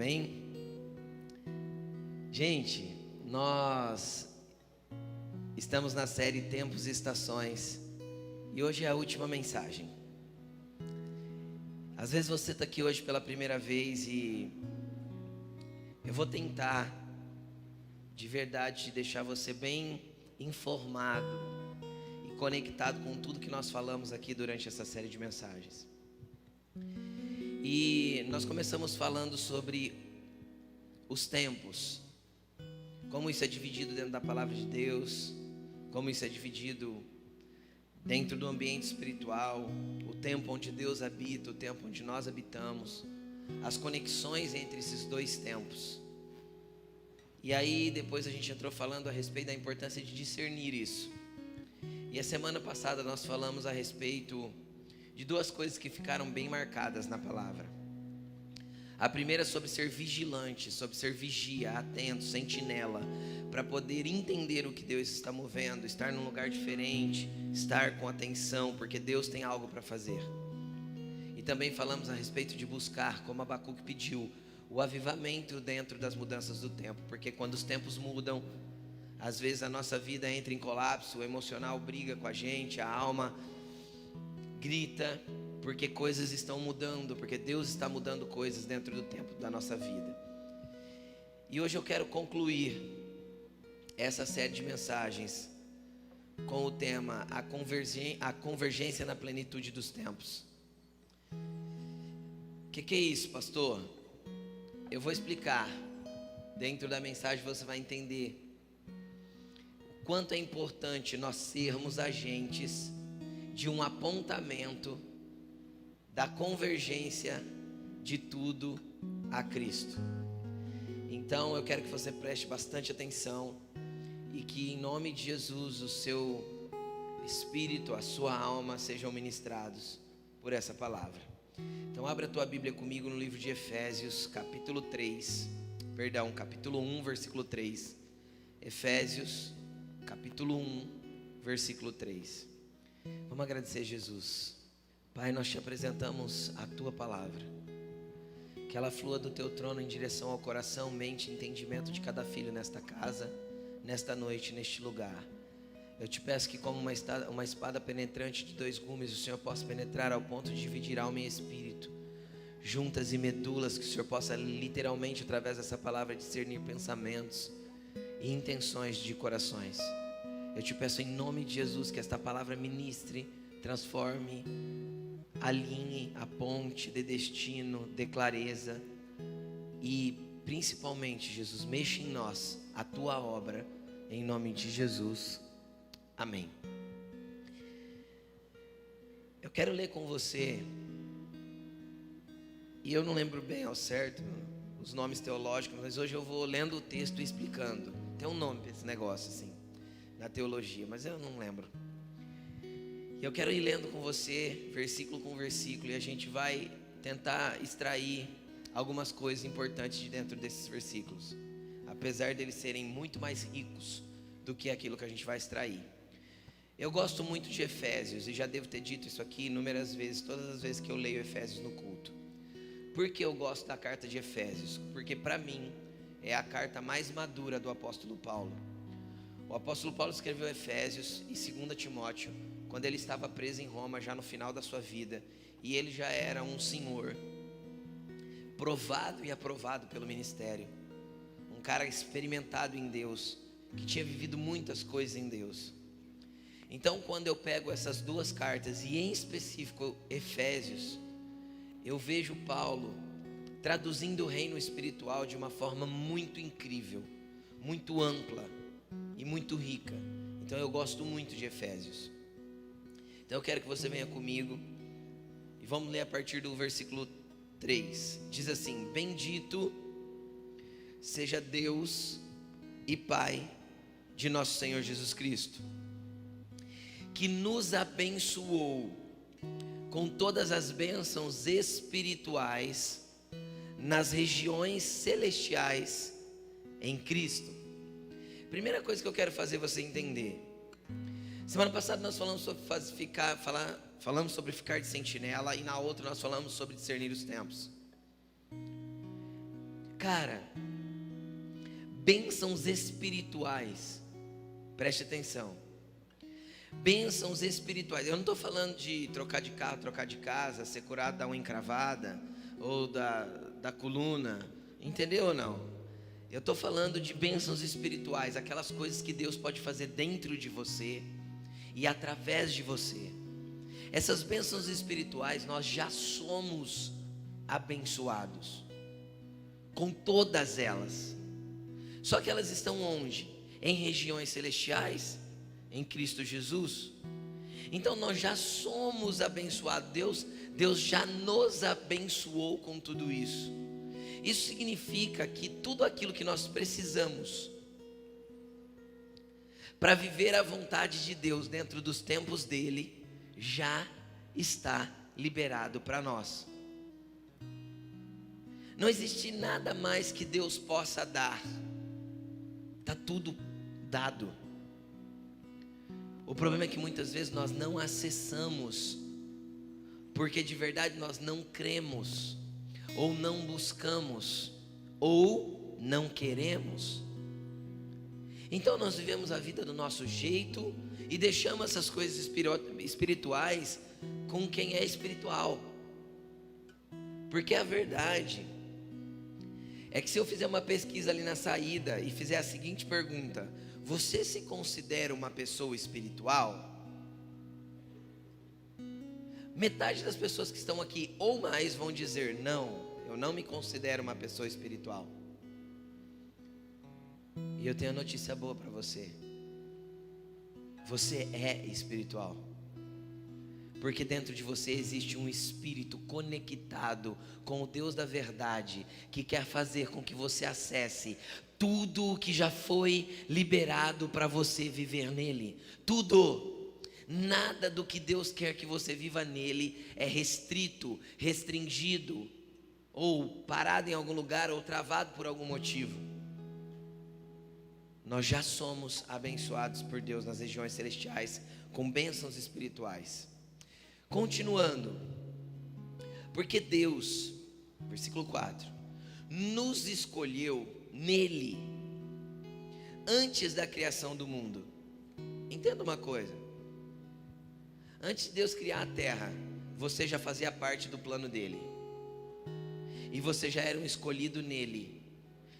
Amém? Gente, nós estamos na série Tempos e Estações e hoje é a última mensagem. Às vezes você está aqui hoje pela primeira vez e eu vou tentar de verdade deixar você bem informado e conectado com tudo que nós falamos aqui durante essa série de mensagens. E nós começamos falando sobre os tempos, como isso é dividido dentro da palavra de Deus, como isso é dividido dentro do ambiente espiritual, o tempo onde Deus habita, o tempo onde nós habitamos, as conexões entre esses dois tempos. E aí depois a gente entrou falando a respeito da importância de discernir isso. E a semana passada nós falamos a respeito de duas coisas que ficaram bem marcadas na palavra. A primeira é sobre ser vigilante, sobre ser vigia, atento, sentinela, para poder entender o que Deus está movendo, estar num lugar diferente, estar com atenção, porque Deus tem algo para fazer. E também falamos a respeito de buscar, como Abacuque pediu, o avivamento dentro das mudanças do tempo, porque quando os tempos mudam, às vezes a nossa vida entra em colapso, o emocional briga com a gente, a alma grita, porque coisas estão mudando, porque Deus está mudando coisas dentro do tempo da nossa vida. E hoje eu quero concluir essa série de mensagens com o tema a convergência na plenitude dos tempos. O que é isso, pastor? Eu vou explicar. Dentro da mensagem você vai entender o quanto é importante nós sermos agentes de um apontamento da convergência de tudo a Cristo. Então eu quero que você preste bastante atenção e que em nome de Jesus o seu espírito, a sua alma sejam ministrados por essa palavra. Então abra a tua Bíblia comigo no livro de Efésios, capítulo 1, versículo 3. Efésios, capítulo 1, versículo 3. Vamos agradecer, Jesus. Pai, nós te apresentamos a tua palavra, que ela flua do teu trono em direção ao coração, mente e entendimento de cada filho nesta casa, nesta noite, neste lugar. Eu te peço que como uma espada penetrante de 2 gumes, o Senhor possa penetrar ao ponto de dividir alma e espírito, juntas e medulas, que o Senhor possa literalmente, através dessa palavra, discernir pensamentos e intenções de corações. Eu te peço em nome de Jesus que esta palavra ministre, transforme, alinhe, aponte, dê destino, dê clareza e principalmente, Jesus, mexa em nós a tua obra, em nome de Jesus, amém. Eu quero ler com você, e eu não lembro bem ao certo os nomes teológicos, mas hoje eu vou lendo o texto e explicando. Tem um nome para esse negócio assim, na teologia, mas eu não lembro. E eu quero ir lendo com você, versículo com versículo, e a gente vai tentar extrair algumas coisas importantes de dentro desses versículos, apesar deles serem muito mais ricos do que aquilo que a gente vai extrair. Eu gosto muito de Efésios, e já devo ter dito isso aqui inúmeras vezes, todas as vezes que eu leio Efésios no culto. Por que eu gosto da carta de Efésios? Porque para mim é a carta mais madura do apóstolo Paulo. O apóstolo Paulo escreveu Efésios e 2 Timóteo quando ele estava preso em Roma, já no final da sua vida, e ele já era um senhor provado e aprovado pelo ministério, um cara experimentado em Deus, que tinha vivido muitas coisas em Deus. Então quando eu pego essas duas cartas, e em específico Efésios, eu vejo Paulo traduzindo o reino espiritual de uma forma muito incrível, muito ampla e muito rica. Então eu gosto muito de Efésios. Então eu quero que você venha comigo e vamos ler a partir do versículo 3. Diz assim: bendito seja Deus e Pai de nosso Senhor Jesus Cristo, que nos abençoou com todas as bênçãos espirituais nas regiões celestiais em Cristo. Primeira coisa que eu quero fazer você entender. Semana passada nós falamos sobre ficar de sentinela, e na outra nós falamos sobre discernir os tempos. Cara, bênçãos espirituais, preste atenção. Bênçãos espirituais. Eu não estou falando de trocar de carro, trocar de casa, ser curado da unha encravada ou da coluna, entendeu ou não? Eu estou falando de bênçãos espirituais, aquelas coisas que Deus pode fazer dentro de você e através de você. Essas bênçãos espirituais nós já somos abençoados com todas elas. Só que elas estão onde? Em regiões celestiais, em Cristo Jesus. Então nós já somos abençoados. Deus já nos abençoou com tudo isso. Isso significa que tudo aquilo que nós precisamos para viver a vontade de Deus dentro dos tempos dele já está liberado para nós. Não existe nada mais que Deus possa dar. Está tudo dado. O problema é que muitas vezes nós não acessamos, porque de verdade nós não cremos, ou não buscamos, ou não queremos. Então nós vivemos a vida do nosso jeito e deixamos essas coisas espirituais com quem é espiritual. Porque a verdade é que se eu fizer uma pesquisa ali na saída e fizer a seguinte pergunta: você se considera uma pessoa espiritual? Metade das pessoas que estão aqui ou mais vão dizer: não, eu não me considero uma pessoa espiritual. E eu tenho uma notícia boa para você: você é espiritual. Porque dentro de você existe um espírito conectado com o Deus da verdade, que quer fazer com que você acesse tudo o que já foi liberado para você viver nele. Tudo. Nada do que Deus quer que você viva nele é restrito, restringido, ou parado em algum lugar, ou travado por algum motivo. Nós já somos abençoados por Deus nas regiões celestiais com bênçãos espirituais. Continuando, porque Deus, versículo 4, nos escolheu nele, antes da criação do mundo. Entenda uma coisa: antes de Deus criar a terra, você já fazia parte do plano dele, e você já era um escolhido nele,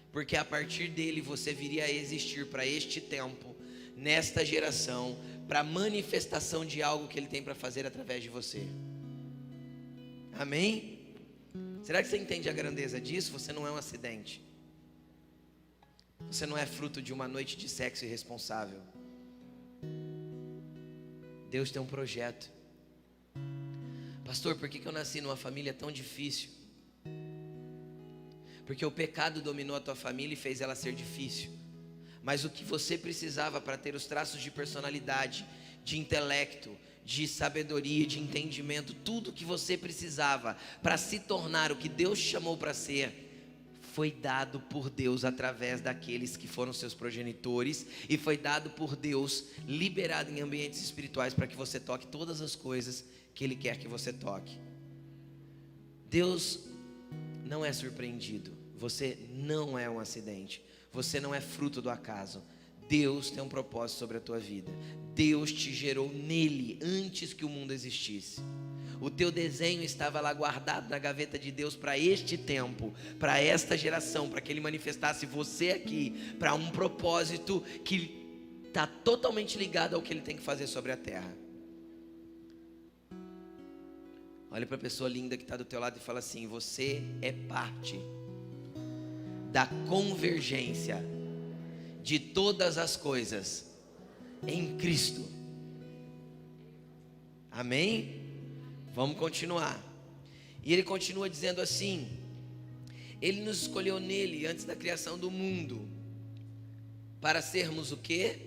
porque a partir dele você viria a existir para este tempo, nesta geração, para a manifestação de algo que ele tem para fazer através de você. Amém? Será que você entende a grandeza disso? Você não é um acidente. Você não é fruto de uma noite de sexo irresponsável. Deus tem um projeto. Pastor, por que eu nasci numa família tão difícil? Porque o pecado dominou a tua família e fez ela ser difícil. Mas o que você precisava para ter os traços de personalidade, de intelecto, de sabedoria, de entendimento, tudo que você precisava para se tornar o que Deus chamou para ser, foi dado por Deus através daqueles que foram seus progenitores, e foi dado por Deus, liberado em ambientes espirituais, para que você toque todas as coisas que Ele quer que você toque. Deus não é surpreendido. Você não é um acidente. Você não é fruto do acaso. Deus tem um propósito sobre a tua vida. Deus te gerou nele antes que o mundo existisse. O teu desenho estava lá guardado na gaveta de Deus para este tempo, para esta geração, para que Ele manifestasse você aqui, para um propósito que está totalmente ligado ao que Ele tem que fazer sobre a terra. Olha para a pessoa linda que está do teu lado e fala assim: você é parte da convergência de todas as coisas em Cristo. Amém? Vamos continuar. E ele continua dizendo assim: Ele nos escolheu nele antes da criação do mundo, para sermos o quê?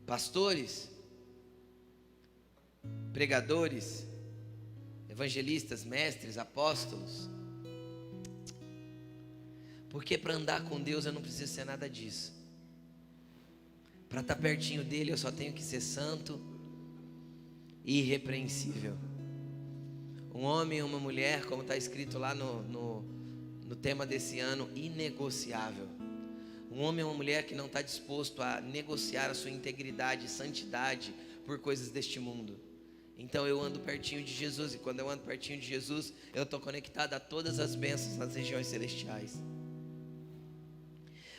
Pastores, pregadores, evangelistas, mestres, apóstolos. Porque para andar com Deus eu não preciso ser nada disso. Para estar pertinho dele eu só tenho que ser santo e irrepreensível. Um homem e uma mulher, como está escrito lá no no tema desse ano, inegociável. Um homem ou uma mulher que não está disposto a negociar a sua integridade e santidade por coisas deste mundo. Então eu ando pertinho de Jesus, e quando eu ando pertinho de Jesus, eu estou conectado a todas as bênçãos nas regiões celestiais.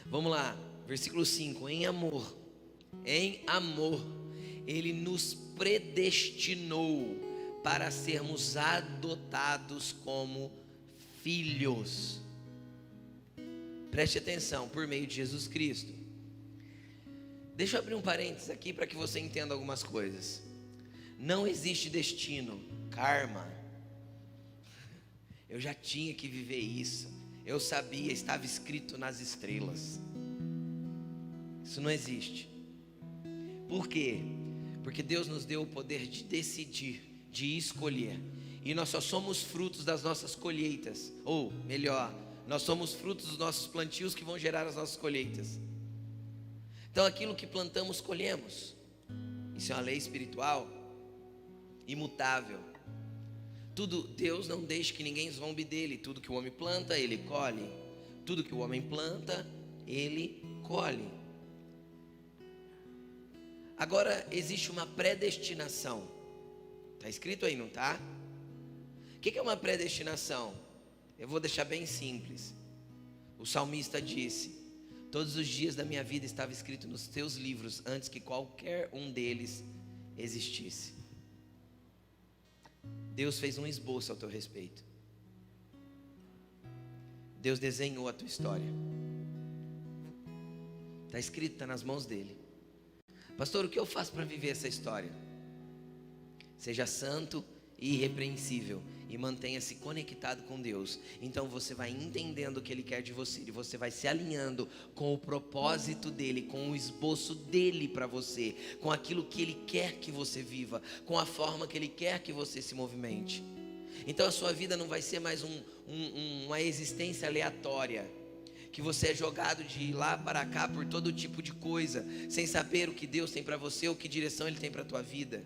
Vamos lá, versículo 5: em amor, Ele nos predestinou para sermos adotados como filhos. Preste atenção, por meio de Jesus Cristo. Deixa eu abrir um parênteses aqui para que você entenda algumas coisas. Não existe destino, karma. Eu já tinha que viver isso. Eu sabia, estava escrito nas estrelas. Isso não existe. Por quê? Porque Deus nos deu o poder de decidir, de escolher. E nós só somos frutos das nossas colheitas. Ou melhor, nós somos frutos dos nossos plantios que vão gerar as nossas colheitas. Então aquilo que plantamos, colhemos. Isso é uma lei espiritual imutável. Tudo, Deus não deixa que ninguém zombe dele. Tudo que o homem planta, ele colhe. Tudo que o homem planta, ele colhe. Agora existe uma predestinação. Está escrito aí, não está? O que é uma predestinação? Eu vou deixar bem simples. O salmista disse: todos os dias da minha vida estava escrito nos teus livros antes que qualquer um deles existisse. Deus fez um esboço ao teu respeito. Deus desenhou a tua história. Está escrito, está nas mãos dele. Pastor, o que eu faço para viver essa história? Seja santo e irrepreensível e mantenha-se conectado com Deus. Então você vai entendendo o que Ele quer de você, e você vai se alinhando com o propósito dEle, com o esboço dEle para você, com aquilo que Ele quer que você viva, com a forma que Ele quer que você se movimente. Então a sua vida não vai ser mais uma existência aleatória, que você é jogado de lá para cá por todo tipo de coisa, sem saber o que Deus tem para você ou que direção Ele tem para a tua vida.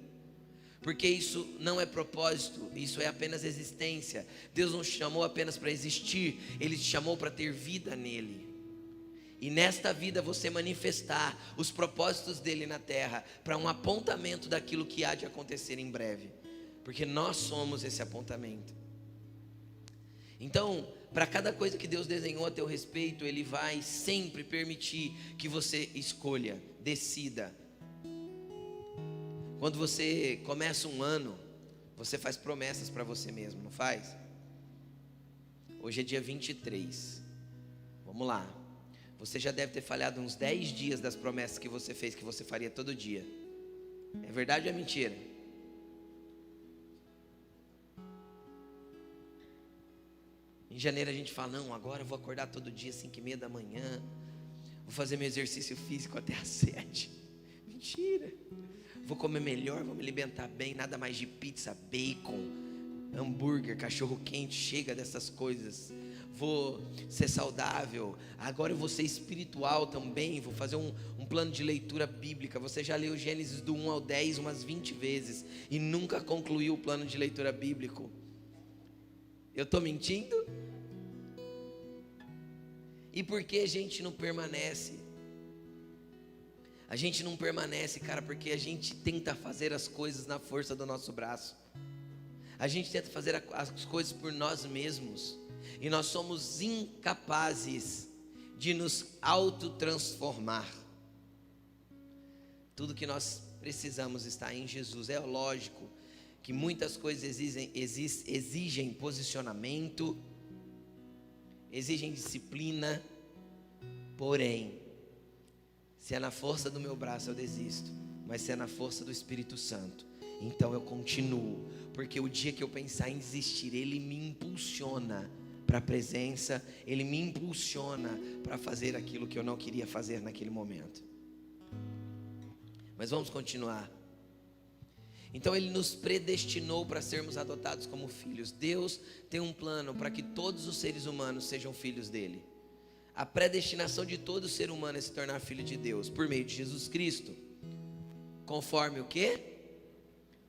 Porque isso não é propósito, isso é apenas existência. Deus não te chamou apenas para existir, Ele te chamou para ter vida nele. E nesta vida você manifestar os propósitos dele na terra, para um apontamento daquilo que há de acontecer em breve. Porque nós somos esse apontamento. Então, para cada coisa que Deus desenhou a teu respeito, Ele vai sempre permitir que você escolha, decida. Quando você começa um ano, você faz promessas para você mesmo, não faz? Hoje é dia 23. Vamos lá. Você já deve ter falhado uns 10 dias das promessas que você fez, que você faria todo dia. É verdade ou é mentira? Em janeiro a gente fala: não, agora eu vou acordar todo dia 5h30 da manhã, vou fazer meu exercício físico até às 7. Mentira. Vou comer melhor, vou me alimentar bem, nada mais de pizza, bacon, hambúrguer, cachorro quente, chega dessas coisas. Vou ser saudável, agora eu vou ser espiritual também, vou fazer um plano de leitura bíblica. Você já leu Gênesis do 1 ao 10 umas 20 vezes e nunca concluiu o plano de leitura bíblico. Eu estou mentindo? E por que a gente não permanece? A gente não permanece, cara, porque a gente tenta fazer as coisas na força do nosso braço. A gente tenta fazer as coisas por nós mesmos. E nós somos incapazes de nos autotransformar. Tudo que nós precisamos está em Jesus. É lógico que muitas coisas exigem posicionamento, exigem disciplina. Porém, se é na força do meu braço eu desisto, mas se é na força do Espírito Santo, então eu continuo. Porque o dia que eu pensar em desistir, Ele me impulsiona para a presença, Ele me impulsiona para fazer aquilo que eu não queria fazer naquele momento. Mas vamos continuar. Então Ele nos predestinou para sermos adotados como filhos. Deus tem um plano para que todos os seres humanos sejam filhos dEle. A predestinação de todo ser humano é se tornar filho de Deus por meio de Jesus Cristo. Conforme o quê?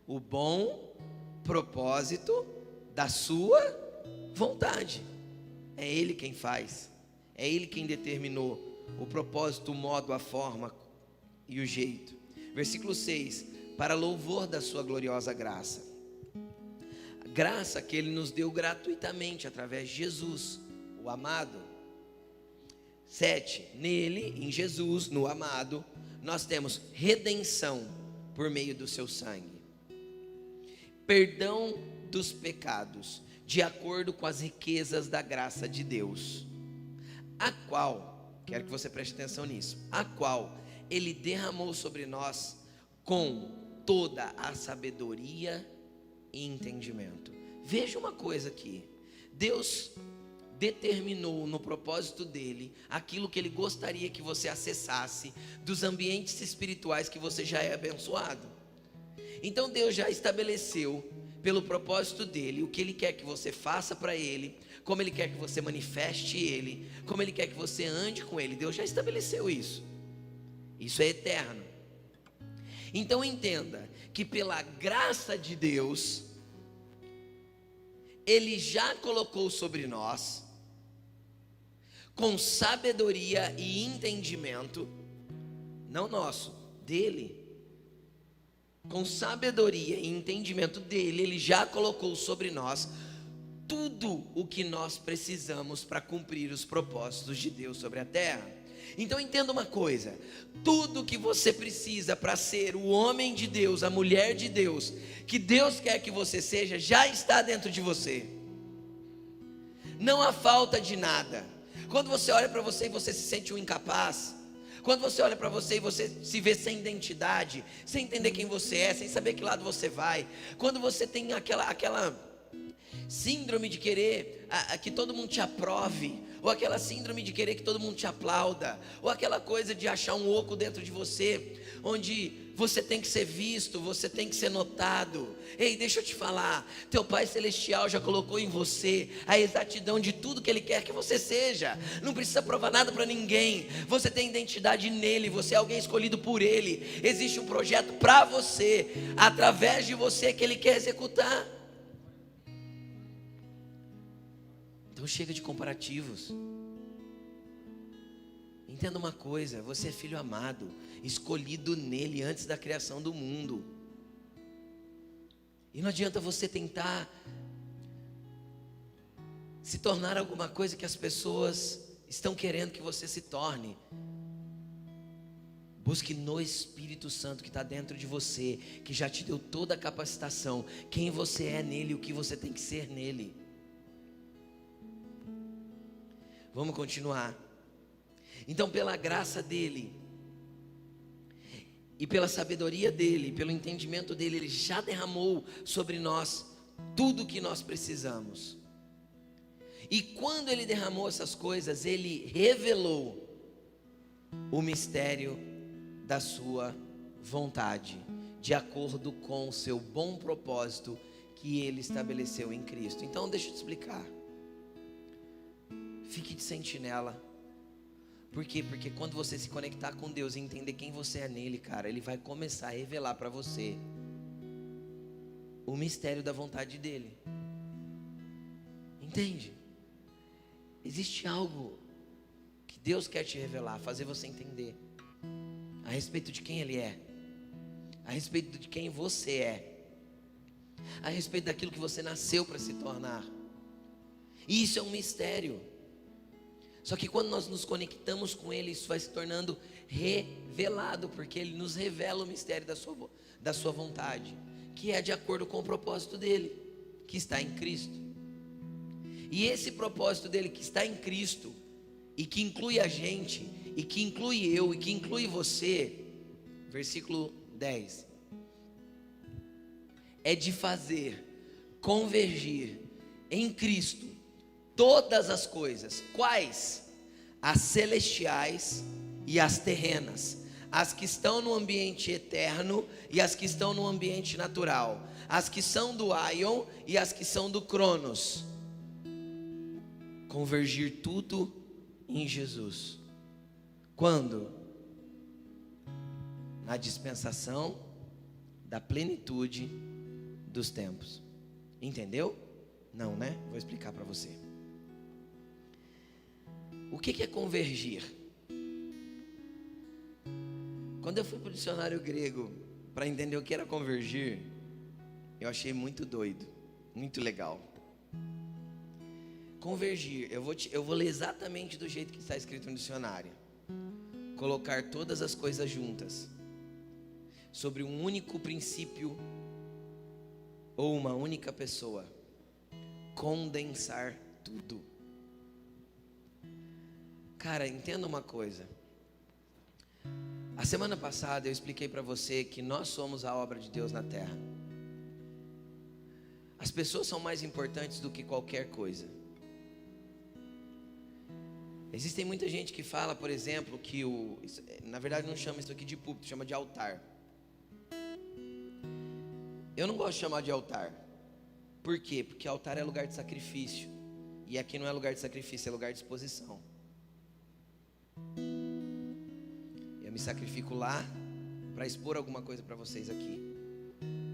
O bom propósito da sua vontade. é Ele quem faz, é Ele quem determinou o propósito, o modo, a forma e o jeito. Versículo 6: para louvor da sua gloriosa graça. Graça que Ele nos deu gratuitamente através de Jesus, o amado. 7, nele, em Jesus, no amado, nós temos redenção por meio do seu sangue, perdão dos pecados, de acordo com as riquezas da graça de Deus, a qual, quero que você preste atenção nisso, a qual Ele derramou sobre nós com toda a sabedoria e entendimento. Veja uma coisa aqui, Deus determinou no propósito dele aquilo que Ele gostaria que você acessasse dos ambientes espirituais que você já é abençoado. Então Deus já estabeleceu, pelo propósito dele, o que Ele quer que você faça para Ele, como Ele quer que você manifeste Ele, como Ele quer que você ande com Ele. Deus já estabeleceu isso. Isso é eterno. Então entenda que pela graça de Deus, Ele já colocou sobre nós, com sabedoria e entendimento, não nosso, dele, com sabedoria e entendimento dele, Ele já colocou sobre nós tudo o que nós precisamos para cumprir os propósitos de Deus sobre a terra. Então entenda uma coisa, tudo que você precisa para ser o homem de Deus, a mulher de Deus, que Deus quer que você seja, já está dentro de você. Não há falta de nada. Quando você olha para você e você se sente um incapaz, quando você olha para você e você se vê sem identidade, sem entender quem você é, sem saber que lado você vai, quando você tem aquela síndrome de querer que todo mundo te aprove, ou aquela síndrome de querer que todo mundo te aplauda, ou aquela coisa de achar um oco dentro de você, onde você tem que ser visto, você tem que ser notado. Ei, deixa eu te falar, teu Pai Celestial já colocou em você a exatidão de tudo que Ele quer que você seja. Não precisa provar nada para ninguém. Você tem identidade nele, você é alguém escolhido por Ele. Existe um projeto para você, através de você, que Ele quer executar. Então chega de comparativos. Entenda uma coisa, você é filho amado, escolhido nele antes da criação do mundo. E não adianta você tentar se tornar alguma coisa que as pessoas estão querendo que você se torne. Busque no Espírito Santo que está dentro de você, que já te deu toda a capacitação, quem você é nele, o que você tem que ser nele. Vamos continuar. Então, pela graça dele, e pela sabedoria dele, pelo entendimento dele, Ele já derramou sobre nós tudo o que nós precisamos. E quando Ele derramou essas coisas, Ele revelou o mistério da sua vontade, de acordo com o seu bom propósito que Ele estabeleceu em Cristo. Então deixa eu te explicar. Fique de sentinela. Por quê? Porque quando você se conectar com Deus e entender quem você é nele, cara, Ele vai começar a revelar para você o mistério da vontade dele. Entende? Existe algo que Deus quer te revelar, fazer você entender a respeito de quem Ele é, a respeito de quem você é, a respeito daquilo que você nasceu para se tornar. E isso é um mistério. Só que quando nós nos conectamos com Ele, isso vai se tornando revelado, porque Ele nos revela o mistério da sua vontade, que é de acordo com o propósito dEle, que está em Cristo. E esse propósito dEle que está em Cristo, e que inclui a gente, e que inclui eu, e que inclui você, versículo 10, é de fazer convergir em Cristo todas as coisas. Quais? As celestiais e as terrenas, as que estão no ambiente eterno e as que estão no ambiente natural, as que são do Aion e as que são do Cronos. Convergir tudo em Jesus. Quando? Na dispensação da plenitude dos tempos. Entendeu? Não, né? Vou explicar para você. O que é convergir? Quando eu fui para o dicionário grego para entender o que era convergir, eu achei muito doido, muito legal. Convergir, eu vou ler exatamente do jeito que está escrito no dicionário. Colocar todas as coisas juntas sobre um único princípio ou uma única pessoa. Condensar tudo. Cara, entenda uma coisa. A semana passada eu expliquei para você que nós somos a obra de Deus na terra. As pessoas são mais importantes do que qualquer coisa. Existem muita gente que fala, por exemplo, que na verdade não chama isso aqui de púlpito, chama de altar. Eu não gosto de chamar de altar. Por quê? Porque altar é lugar de sacrifício. E aqui não é lugar de sacrifício, é lugar de exposição. Eu me sacrifico lá para expor alguma coisa para vocês aqui.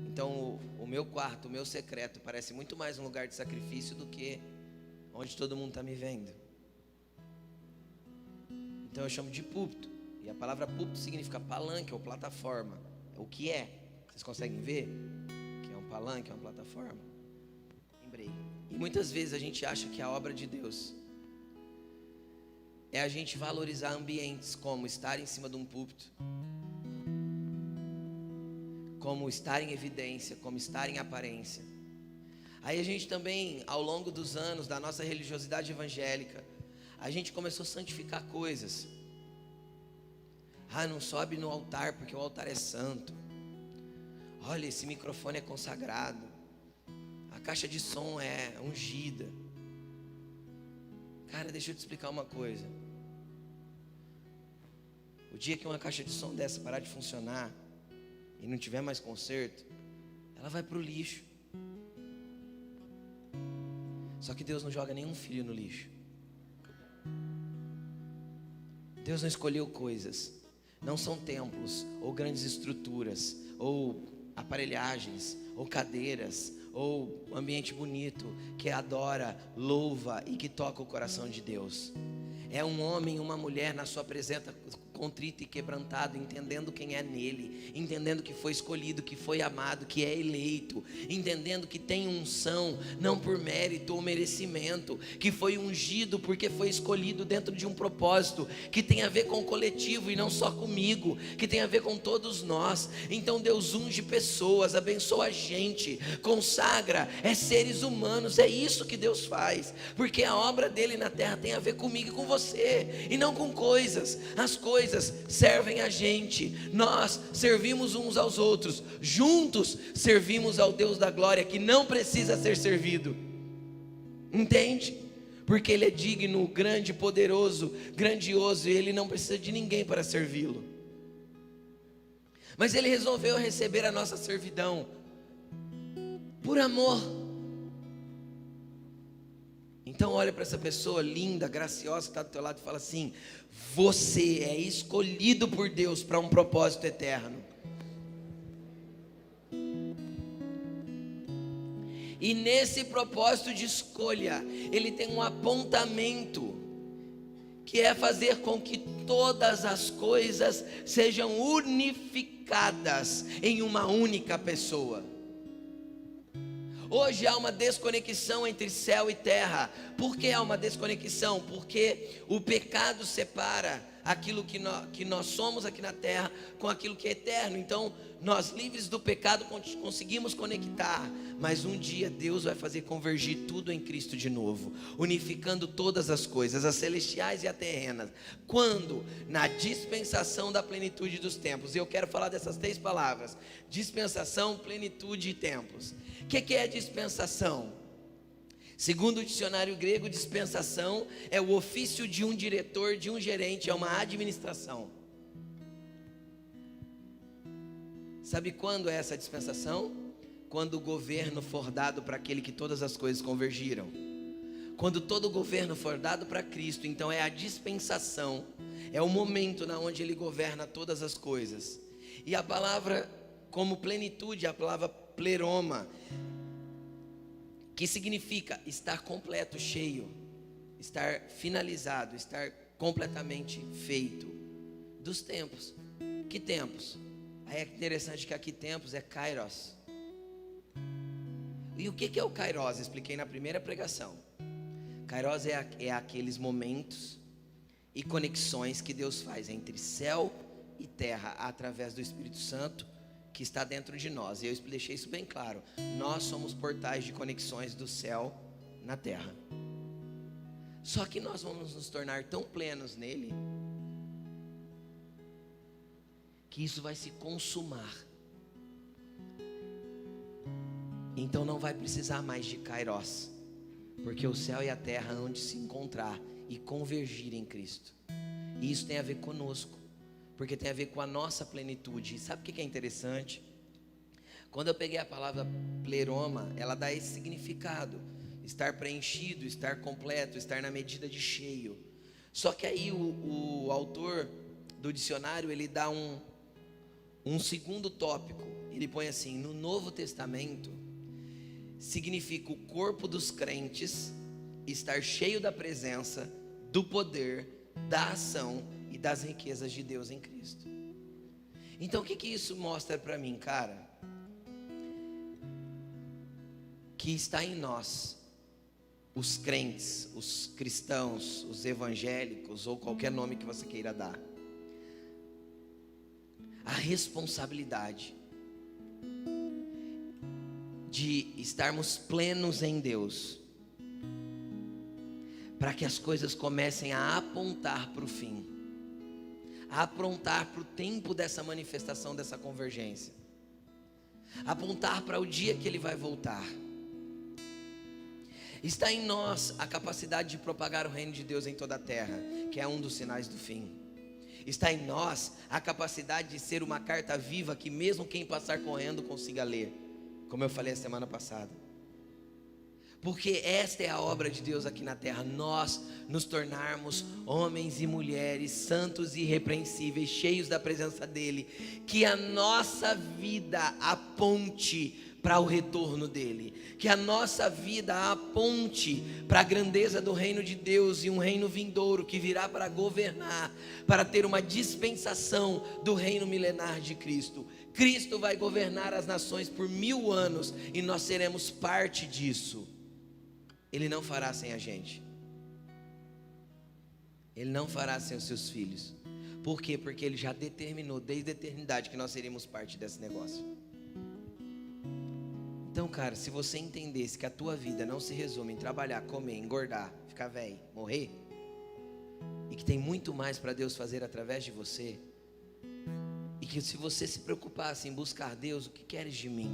Então o meu quarto, o meu secreto parece muito mais um lugar de sacrifício do que onde todo mundo está me vendo. Então eu chamo de púlpito. E a palavra púlpito significa palanque ou plataforma. O que é? Vocês conseguem ver? Que é um palanque, é uma plataforma. Lembrei. E muitas vezes a gente acha que a obra de Deus é a gente valorizar ambientes como estar em cima de um púlpito, como estar em evidência, como estar em aparência. Aí a gente também, ao longo dos anos da nossa religiosidade evangélica, a gente começou a santificar coisas. Não sobe no altar porque o altar é santo. Olha, esse microfone é consagrado. A caixa de som é ungida. Cara, deixa eu te explicar uma coisa. O dia que uma caixa de som dessa parar de funcionar e não tiver mais conserto, ela vai para o lixo. Só que Deus não joga nenhum filho no lixo. Deus não escolheu coisas. Não são templos, ou grandes estruturas, ou aparelhagens, ou cadeiras, ou ambiente bonito que adora, louva e que toca o coração de Deus. É um homem e uma mulher na sua presença contrito e quebrantado, entendendo quem é nele, entendendo que foi escolhido, que foi amado, que é eleito, entendendo que tem unção, não por mérito ou merecimento, que foi ungido porque foi escolhido dentro de um propósito, que tem a ver com o coletivo e não só comigo, que tem a ver com todos nós. Então Deus unge pessoas, abençoa a gente, consagra, seres humanos, é isso que Deus faz, porque a obra dele na terra tem a ver comigo e com você, e não com coisas. As coisas servem a gente, nós servimos uns aos outros, juntos servimos ao Deus da glória, que não precisa ser servido, entende? Porque Ele é digno, grande, poderoso, grandioso, e Ele não precisa de ninguém para servi-lo. Mas Ele resolveu receber a nossa servidão por amor. Então olha para essa pessoa linda, graciosa que está do teu lado e fala assim: você é escolhido por Deus para um propósito eterno. E nesse propósito de escolha, Ele tem um apontamento, que é fazer com que todas as coisas sejam unificadas em uma única pessoa. Hoje há uma desconexão entre céu e terra. Por que há uma desconexão? Porque o pecado separa aquilo que nós somos aqui na terra com aquilo que é eterno. Então nós, livres do pecado, conseguimos conectar, mas um dia Deus vai fazer convergir tudo em Cristo de novo, unificando todas as coisas, as celestiais e as terrenas. Quando? Na dispensação da plenitude dos tempos. Eu quero falar dessas 3 palavras: dispensação, plenitude e tempos. O que é dispensação? Segundo o dicionário grego, dispensação é o ofício de um diretor, de um gerente, é uma administração. Sabe quando é essa dispensação? Quando o governo for dado para aquele que todas as coisas convergiram. Quando todo o governo for dado para Cristo, então é a dispensação, é o momento na onde Ele governa todas as coisas. E a palavra como plenitude, a palavra pleroma, que significa estar completo, cheio, estar finalizado, estar completamente feito. Dos tempos. Que tempos? Aí é interessante que aqui tempos é kairos. E o que é o kairos? Expliquei na primeira pregação. Kairos é aqueles momentos e conexões que Deus faz entre céu e terra através do Espírito Santo que está dentro de nós. E eu deixei isso bem claro. Nós somos portais de conexões do céu na terra. Só que nós vamos nos tornar tão plenos nele que isso vai se consumar. Então não vai precisar mais de kairos, porque o céu e a terra hão de se encontrar e convergir em Cristo. E isso tem a ver conosco, porque tem a ver com a nossa plenitude. E sabe o que é interessante? Quando eu peguei a palavra pleroma, ela dá esse significado: estar preenchido, estar completo, estar na medida de cheio. Só que aí o autor do dicionário, ele dá um segundo tópico. Ele põe assim: no Novo Testamento significa o corpo dos crentes estar cheio da presença, do poder, da ação e das riquezas de Deus em Cristo. Então o que isso mostra para mim, cara? Que está em nós, os crentes, os cristãos, os evangélicos, ou qualquer nome que você queira dar, a responsabilidade de estarmos plenos em Deus, para que as coisas comecem a apontar para o fim, a apontar para o tempo dessa manifestação, dessa convergência, apontar para o dia que Ele vai voltar. Está em nós a capacidade de propagar o reino de Deus em toda a terra, que é um dos sinais do fim. Está em nós a capacidade de ser uma carta viva que mesmo quem passar correndo consiga ler, como eu falei a semana passada. Porque esta é a obra de Deus aqui na terra, nós nos tornarmos homens e mulheres santos e irrepreensíveis, cheios da presença dEle, que a nossa vida aponte para o retorno dEle, que a nossa vida aponte para a grandeza do reino de Deus e um reino vindouro que virá para governar, para ter uma dispensação do reino milenar de Cristo. Cristo vai governar as nações por 1000 anos e nós seremos parte disso. Ele não fará sem a gente. Ele não fará sem os seus filhos. Por quê? Porque Ele já determinou desde a eternidade que nós seríamos parte desse negócio. Então, cara, se você entendesse que a tua vida não se resume em trabalhar, comer, engordar, ficar velho, morrer, e que tem muito mais para Deus fazer através de você, e que se você se preocupasse em buscar Deus, o que queres de mim?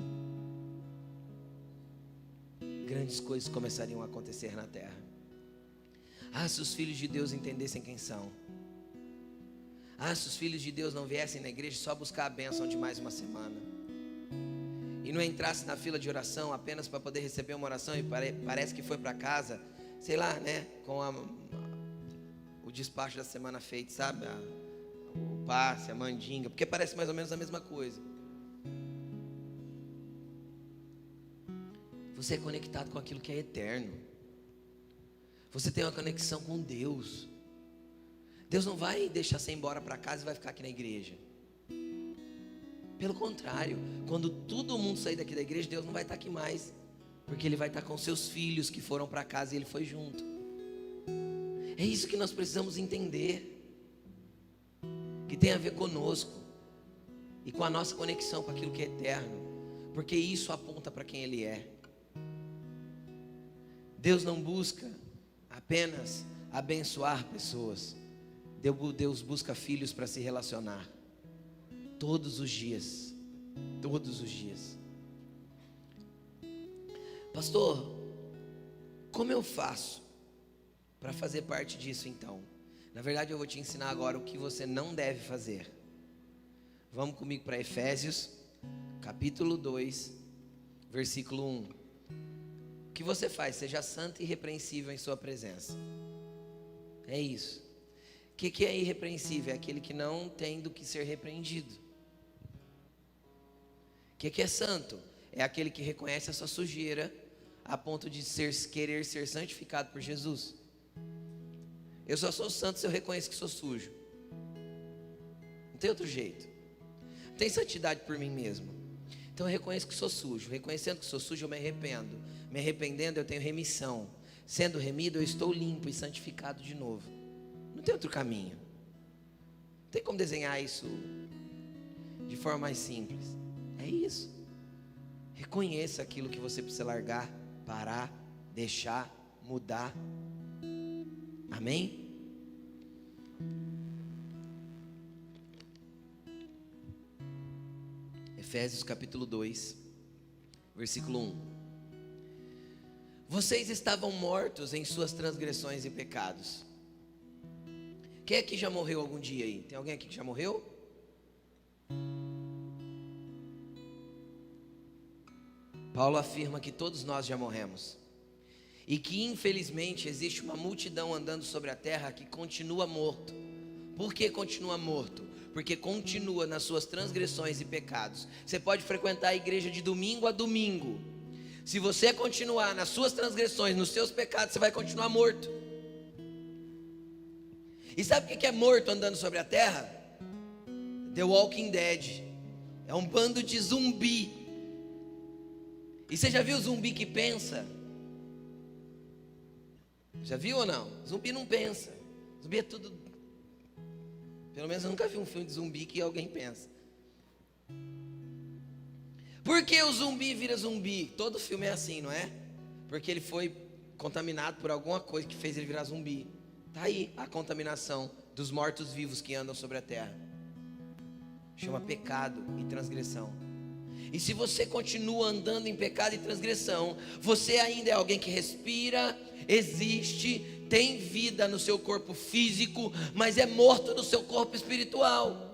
Grandes coisas começariam a acontecer na terra. Se os filhos de Deus entendessem quem são. Se os filhos de Deus não viessem na igreja só buscar a bênção de mais uma semana, e não entrasse na fila de oração apenas para poder receber uma oração e parece que foi para casa, sei lá, né, com o despacho da semana feito, sabe, o passe, a mandinga, porque parece mais ou menos a mesma coisa. Você é conectado com aquilo que é eterno. Você tem uma conexão com Deus. Deus não vai deixar você ir embora para casa e vai ficar aqui na igreja. Pelo contrário, quando todo mundo sair daqui da igreja, Deus não vai estar aqui mais, porque Ele vai estar com seus filhos que foram para casa e Ele foi junto. É isso que nós precisamos entender, que tem a ver conosco e com a nossa conexão com aquilo que é eterno, porque isso aponta para quem Ele é. Deus não busca apenas abençoar pessoas, Deus busca filhos para se relacionar. Todos os dias. Todos os dias. Pastor, como eu faço para fazer parte disso então? Na verdade eu vou te ensinar agora o que você não deve fazer. Vamos comigo para Efésios, capítulo 2, versículo 1. O que você faz? Seja santo e irrepreensível em sua presença. É isso. O que é irrepreensível? É aquele que não tem do que ser repreendido. O que é santo? É aquele que reconhece a sua sujeira a ponto de querer ser santificado por Jesus. Eu só sou santo se eu reconheço que sou sujo. Não tem outro jeito. Não tem santidade por mim mesmo. Então eu reconheço que sou sujo. Reconhecendo que sou sujo, eu me arrependo. Me arrependendo, eu tenho remissão. Sendo remido, eu estou limpo e santificado de novo. Não tem outro caminho. Não tem como desenhar isso de forma mais simples. É isso. Reconheça aquilo que você precisa largar, parar, deixar, mudar. Amém? Efésios capítulo 2, versículo 1. Vocês estavam mortos em suas transgressões e pecados. Quem aqui já morreu algum dia aí? Tem alguém aqui que já morreu? Paulo afirma que todos nós já morremos. E que infelizmente existe uma multidão andando sobre a terra que continua morto. Por que continua morto? Porque continua nas suas transgressões e pecados. Você pode frequentar a igreja de domingo a domingo. Se você continuar nas suas transgressões, nos seus pecados, você vai continuar morto. E sabe o que é morto andando sobre a terra? The Walking Dead. É um bando de zumbi. E você já viu zumbi que pensa? Já viu ou não? Zumbi não pensa. Zumbi é tudo... Pelo menos eu nunca vi um filme de zumbi que alguém pensa. Por que o zumbi vira zumbi? Todo filme é assim, não é? Porque ele foi contaminado por alguma coisa que fez ele virar zumbi. Está aí a contaminação dos mortos-vivos que andam sobre a terra. Chama pecado e transgressão. E se você continua andando em pecado e transgressão, você ainda é alguém que respira, existe, tem vida no seu corpo físico, mas é morto no seu corpo espiritual.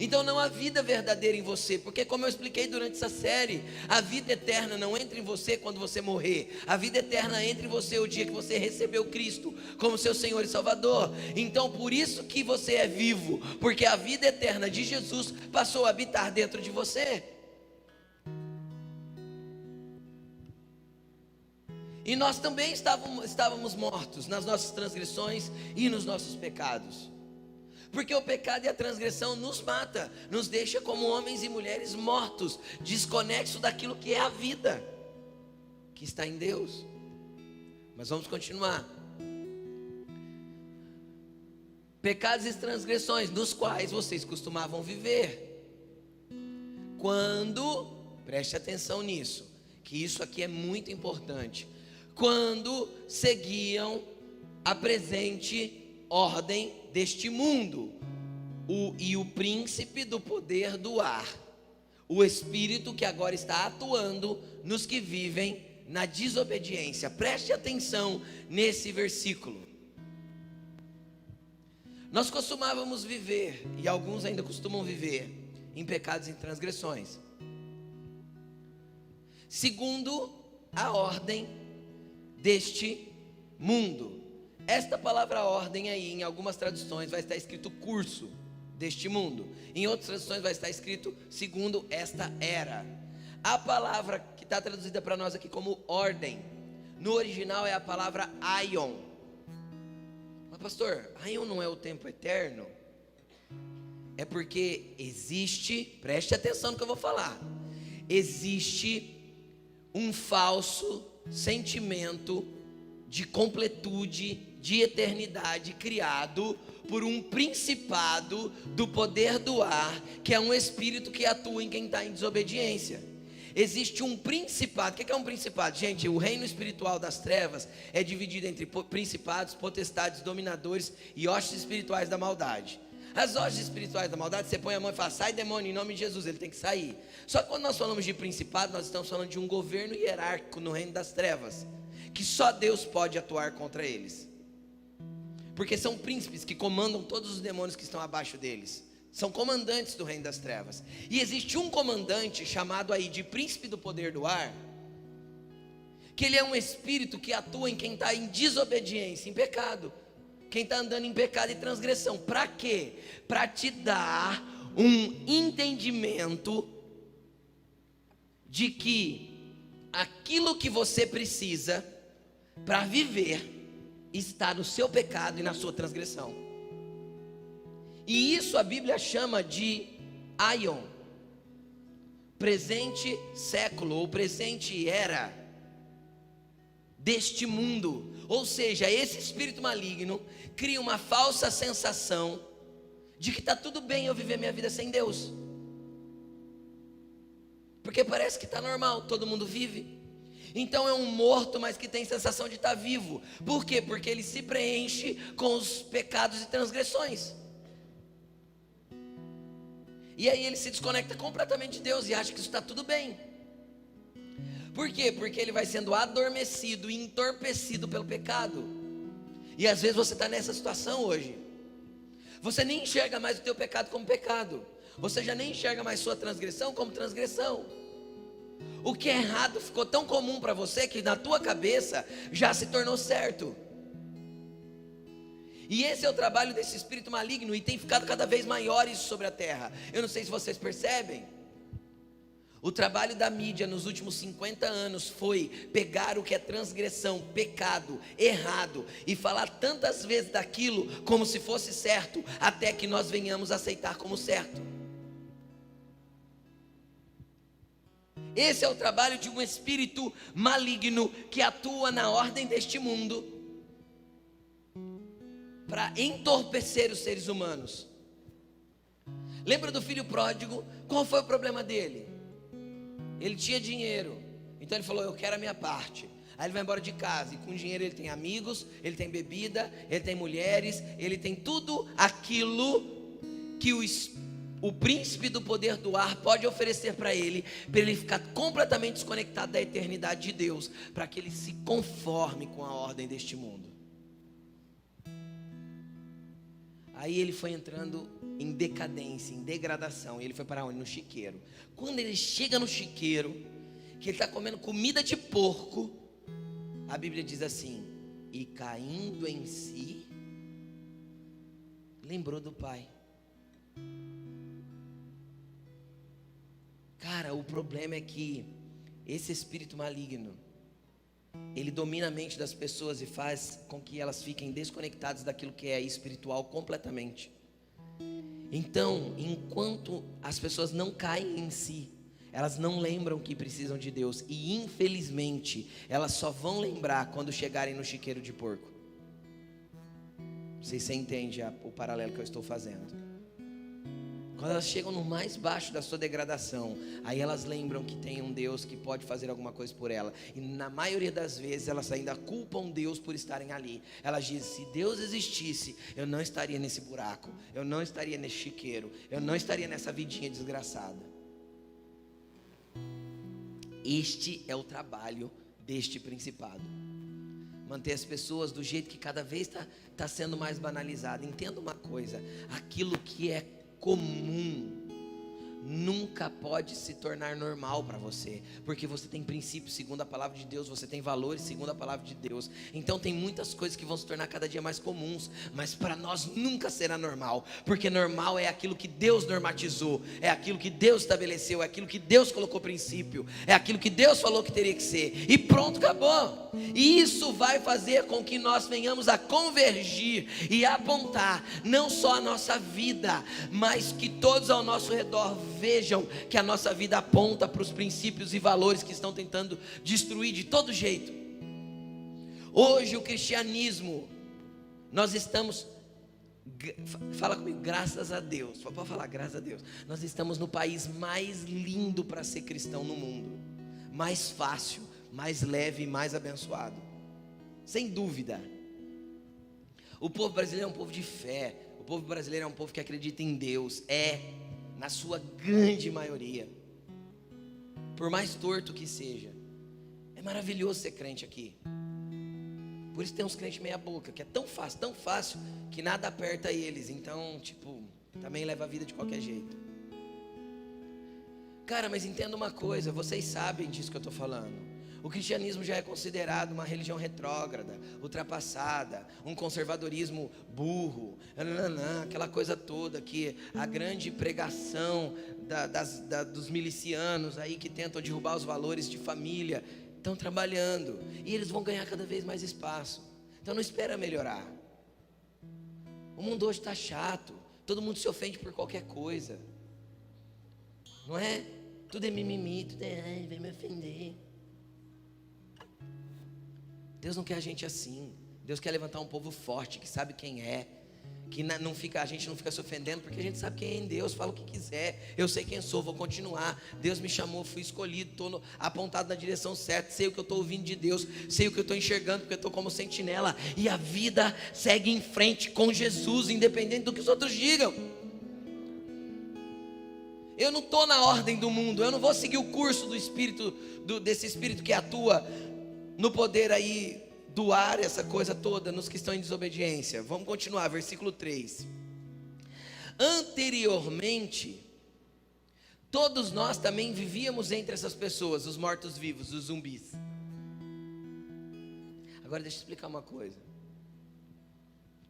Então não há vida verdadeira em você, porque como eu expliquei durante essa série, a vida eterna não entra em você quando você morrer. A vida eterna entra em você o dia que você recebeu Cristo como seu Senhor e Salvador. Então por isso que você é vivo, porque a vida eterna de Jesus passou a habitar dentro de você. E nós também estávamos mortos nas nossas transgressões e nos nossos pecados. Porque o pecado e a transgressão nos mata, nos deixa como homens e mulheres mortos, desconexos daquilo que é a vida, que está em Deus. Mas vamos continuar. Pecados e transgressões nos quais vocês costumavam viver. Quando, preste atenção nisso, que isso aqui é muito importante. Quando seguiam a presente ordem deste mundo, o príncipe do poder do ar, o espírito que agora está atuando nos que vivem na desobediência. Preste atenção nesse versículo. Nós costumávamos viver, e alguns ainda costumam viver, em pecados e transgressões, segundo a ordem deste mundo. Esta palavra ordem aí, em algumas traduções vai estar escrito curso deste mundo. Em outras traduções vai estar escrito segundo esta era. A palavra que está traduzida para nós aqui como ordem, no original é a palavra aion. Mas pastor, aion não é o tempo eterno? É porque existe, preste atenção no que eu vou falar, existe um falso sentimento de completude, de eternidade criado por um principado do poder do ar, que é um espírito que atua em quem está em desobediência. Existe um principado. O que é um principado? Gente, o reino espiritual das trevas é dividido entre principados, potestades, dominadores e hostes espirituais da maldade. As hostes espirituais da maldade, você põe a mão e fala, sai demônio em nome de Jesus, ele tem que sair. Só que quando nós falamos de principado, nós estamos falando de um governo hierárquico no reino das trevas, que só Deus pode atuar contra eles, porque são príncipes que comandam todos os demônios que estão abaixo deles, são comandantes do reino das trevas. E existe um comandante chamado aí de príncipe do poder do ar, que ele é um espírito que atua em quem está em desobediência, em pecado, quem está andando em pecado e transgressão. Para quê? Para te dar um entendimento de que aquilo que você precisa para viver está no seu pecado e na sua transgressão. E isso a Bíblia chama de aion, presente século ou presente era deste mundo. Ou seja, esse espírito maligno cria uma falsa sensação de que está tudo bem eu viver minha vida sem Deus, porque parece que está normal, todo mundo vive. Então é um morto, mas que tem sensação de estar vivo. Por quê? Porque ele se preenche com os pecados e transgressões. E aí ele se desconecta completamente de Deus e acha que isso está tudo bem. Por quê? Porque ele vai sendo adormecido e entorpecido pelo pecado. E às vezes você está nessa situação hoje. Você nem enxerga mais o teu pecado como pecado. Você já nem enxerga mais sua transgressão como transgressão. O que é errado ficou tão comum para você que na tua cabeça já se tornou certo. E esse é o trabalho desse espírito maligno, e tem ficado cada vez maiores sobre a terra. Eu não sei se vocês percebem. O trabalho da mídia nos últimos 50 anos foi pegar o que é transgressão, pecado, errado, e falar tantas vezes daquilo como se fosse certo, até que nós venhamos a aceitar como certo. Esse é o trabalho de um espírito maligno que atua na ordem deste mundo para entorpecer os seres humanos. Lembra do filho pródigo? Qual foi o problema dele? Ele tinha dinheiro, então ele falou: eu quero a minha parte. Aí ele vai embora de casa, e com dinheiro ele tem amigos, ele tem bebida, ele tem mulheres, ele tem tudo aquilo que o príncipe do poder do ar pode oferecer para ele ficar completamente desconectado da eternidade de Deus, para que ele se conforme com a ordem deste mundo. Aí ele foi entrando em decadência, em degradação, e ele foi para onde? No chiqueiro. Quando ele chega no chiqueiro, que ele está comendo comida de porco, a Bíblia diz assim: e caindo em si, lembrou do pai. Cara, o problema é que esse espírito maligno, ele domina a mente das pessoas e faz com que elas fiquem desconectadas daquilo que é espiritual completamente. Então, enquanto as pessoas não caem em si, elas não lembram que precisam de Deus. E infelizmente, elas só vão lembrar quando chegarem no chiqueiro de porco. Não sei se você entende o paralelo que eu estou fazendo. Quando elas chegam no mais baixo da sua degradação, aí elas lembram que tem um Deus que pode fazer alguma coisa por ela. E na maioria das vezes elas ainda culpam Deus por estarem ali. Elas dizem: se Deus existisse, eu não estaria nesse buraco, eu não estaria nesse chiqueiro, eu não estaria nessa vidinha desgraçada. Este é o trabalho deste principado: manter as pessoas do jeito que cada vez está sendo mais banalizado. Entenda uma coisa: aquilo que é comum nunca pode se tornar normal para você, porque você tem princípios segundo a palavra de Deus, você tem valores segundo a palavra de Deus. Então tem muitas coisas que vão se tornar cada dia mais comuns, mas para nós nunca será normal, porque normal é aquilo que Deus normatizou, é aquilo que Deus estabeleceu, é aquilo que Deus colocou princípio, é aquilo que Deus falou que teria que ser, e pronto, acabou. E isso vai fazer com que nós venhamos a convergir e apontar não só a nossa vida, mas que todos ao nosso redor vejam que a nossa vida aponta para os princípios e valores que estão tentando destruir de todo jeito. Hoje o cristianismo, nós estamos, fala comigo, graças a Deus, pode falar, graças a Deus, nós estamos no país mais lindo para ser cristão no mundo, mais fácil, mais leve e mais abençoado, sem dúvida. O povo brasileiro é um povo de fé, o povo brasileiro é um povo que acredita em Deus, na sua grande maioria, por mais torto que seja. É maravilhoso ser crente aqui. Por isso tem uns crentes meia boca, que é tão fácil, que nada aperta eles. Então, também leva a vida de qualquer jeito. Cara, mas entenda uma coisa, vocês sabem disso que eu estou falando. O cristianismo já é considerado uma religião retrógrada, ultrapassada, um conservadorismo burro, aquela coisa toda que a grande pregação dos milicianos aí que tentam derrubar os valores de família estão trabalhando, e eles vão ganhar cada vez mais espaço. Então não espera melhorar. O mundo hoje está chato, todo mundo se ofende por qualquer coisa, não é? Tudo é mimimi, tudo é, ai, vem me ofender. Deus não quer a gente assim. Deus quer levantar um povo forte, que sabe quem é, que não fica, a gente não fica se ofendendo, porque a gente sabe quem é em Deus, fala o que quiser, eu sei quem sou, vou continuar, Deus me chamou, fui escolhido, estou apontado na direção certa, sei o que eu estou ouvindo de Deus, sei o que eu estou enxergando, porque eu estou como sentinela, e a vida segue em frente com Jesus, independente do que os outros digam. Eu não estou na ordem do mundo, eu não vou seguir o curso do Espírito, desse Espírito que atua no poder aí, doar essa coisa toda nos que estão em desobediência. Vamos continuar, versículo 3. Anteriormente, todos nós também vivíamos entre essas pessoas, os mortos-vivos, os zumbis. Agora deixa eu explicar uma coisa.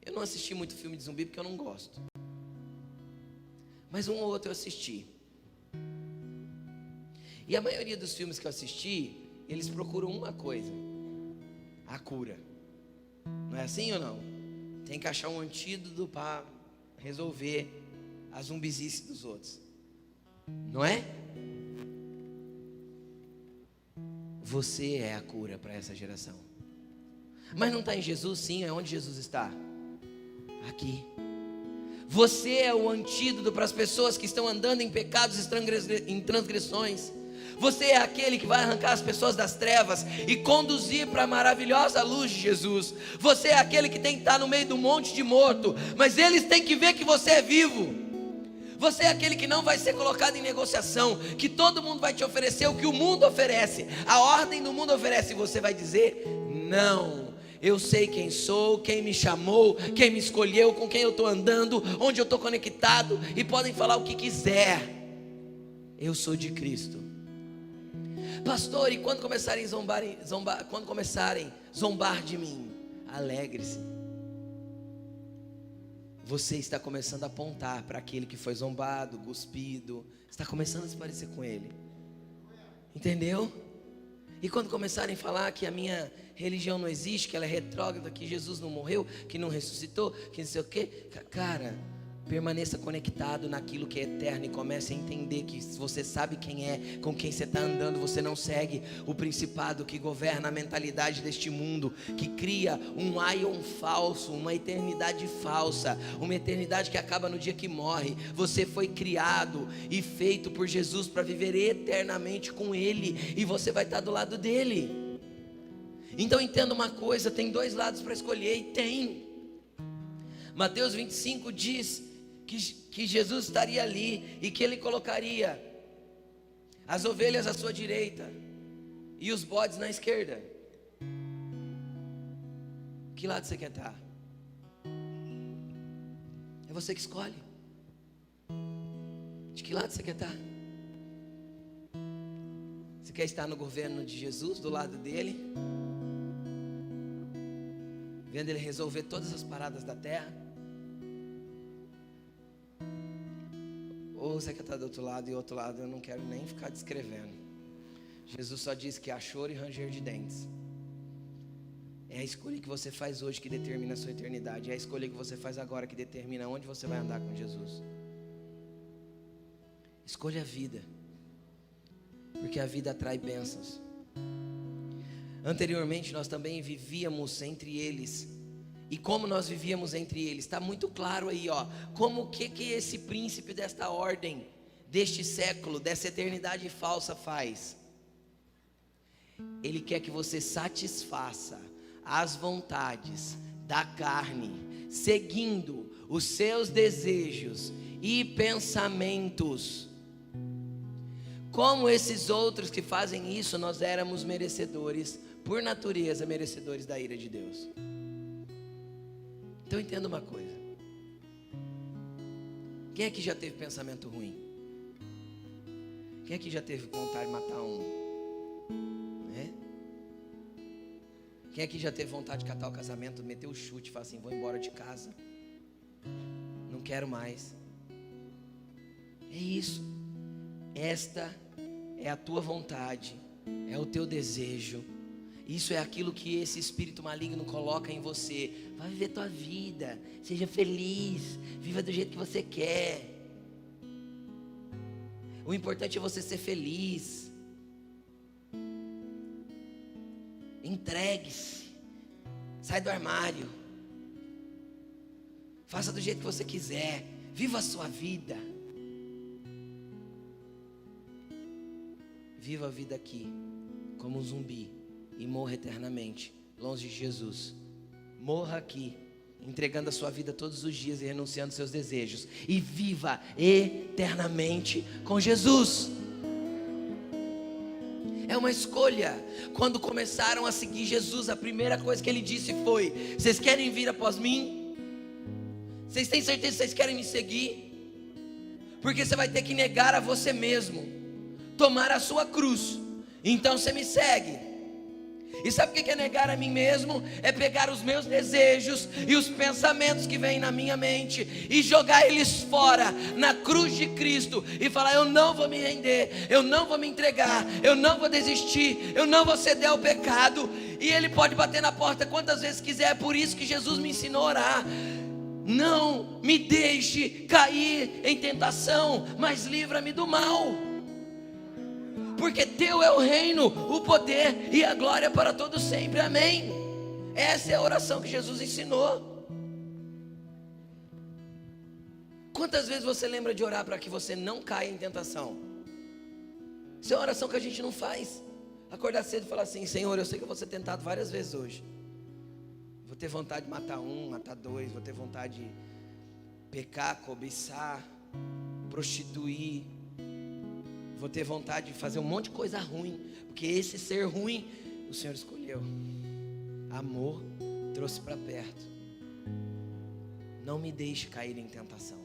Eu não assisti muito filme de zumbi porque eu não gosto, mas um ou outro eu assisti. E a maioria dos filmes que eu assisti, eles procuram uma coisa: a cura. Não é assim ou não? Tem que achar um antídoto para resolver a zumbizice dos outros, não é? Você é a cura para essa geração. Mas não está em Jesus? Sim, é onde Jesus está? Aqui. Você é o antídoto para as pessoas que estão andando em pecados, em transgressões. Você é aquele que vai arrancar as pessoas das trevas e conduzir para a maravilhosa luz de Jesus. Você é aquele que tem que estar no meio de um monte de morto, mas eles têm que ver que você é vivo. Você é aquele que não vai ser colocado em negociação, que todo mundo vai te oferecer o que o mundo oferece, a ordem do mundo oferece, e você vai dizer: não, eu sei quem sou, quem me chamou, quem me escolheu, com quem eu estou andando, onde eu estou conectado, e podem falar o que quiser, eu sou de Cristo. Pastor, e quando começarem a zombar de mim, alegre-se. Você está começando a apontar para aquele que foi zombado, cuspido, está começando a se parecer com ele. Entendeu? E quando começarem a falar que a minha religião não existe, que ela é retrógrada, que Jesus não morreu, que não ressuscitou, que não sei o quê, cara, permaneça conectado naquilo que é eterno e comece a entender que você sabe quem é, com quem você está andando. Você não segue o principado que governa a mentalidade deste mundo, que cria um aion falso, uma eternidade falsa, uma eternidade que acaba no dia que morre. Você foi criado e feito por Jesus para viver eternamente com Ele, e você vai estar do lado dele. Então entenda uma coisa, tem dois lados para escolher, e tem. Mateus 25 diz que Jesus estaria ali e que Ele colocaria as ovelhas à sua direita e os bodes na esquerda. Que lado você quer estar? É você que escolhe. De que lado você quer estar? Você quer estar no governo de Jesus, do lado dele, vendo Ele resolver todas as paradas da terra? Ou você quer estar do outro lado, e o outro lado eu não quero nem ficar descrevendo. Jesus só diz que há choro e ranger de dentes. É a escolha que você faz hoje que determina a sua eternidade. É a escolha que você faz agora que determina onde você vai andar com Jesus. Escolha a vida, porque a vida atrai bênçãos. Anteriormente nós também vivíamos entre eles. E como nós vivíamos entre eles, está muito claro aí, ó, como que esse príncipe desta ordem, deste século, dessa eternidade falsa faz. Ele quer que você satisfaça as vontades da carne, seguindo os seus desejos e pensamentos. Como esses outros que fazem isso, nós éramos merecedores, por natureza, merecedores da ira de Deus. Então entenda uma coisa. Quem aqui já teve pensamento ruim? Quem aqui já teve vontade de matar um? Né? Quem aqui já teve vontade de catar o casamento, meter o chute e falar assim: vou embora de casa, não quero mais? É isso. Esta é a tua vontade, é o teu desejo, Isso é aquilo que esse espírito maligno coloca em você. Vai viver tua vida, seja feliz, viva do jeito que você quer. O importante é você ser feliz. Entregue-se, sai do armário, faça do jeito que você quiser, viva a sua vida. Viva a vida aqui como um zumbi e morra eternamente longe de Jesus. Morra aqui, entregando a sua vida todos os dias e renunciando seus desejos, e viva eternamente com Jesus. É uma escolha. Quando começaram a seguir Jesus, a primeira coisa que ele disse foi: vocês querem vir após mim? Vocês têm certeza que vocês querem me seguir? Porque você vai ter que negar a você mesmo, tomar a sua cruz, então você me segue. E sabe o que é negar a mim mesmo? É pegar os meus desejos e os pensamentos que vêm na minha mente e jogar eles fora na cruz de Cristo e falar: eu não vou me render, eu não vou me entregar, eu não vou desistir, eu não vou ceder ao pecado. E ele pode bater na porta quantas vezes quiser. É por isso que Jesus me ensinou a orar: não me deixe cair em tentação, mas livra-me do mal. Porque teu é o reino, o poder e a glória para todo sempre, amém. Essa é a oração que Jesus ensinou. Quantas vezes você lembra de orar para que você não caia em tentação? Isso é uma oração que a gente não faz. Acordar cedo e falar assim: Senhor, eu sei que eu vou ser tentado várias vezes hoje. Vou ter vontade de matar um, matar dois, vou ter vontade de pecar, cobiçar, prostituir, vou ter vontade de fazer um monte de coisa ruim, porque esse ser ruim o Senhor escolheu. Amor trouxe para perto. Não me deixe cair em tentação,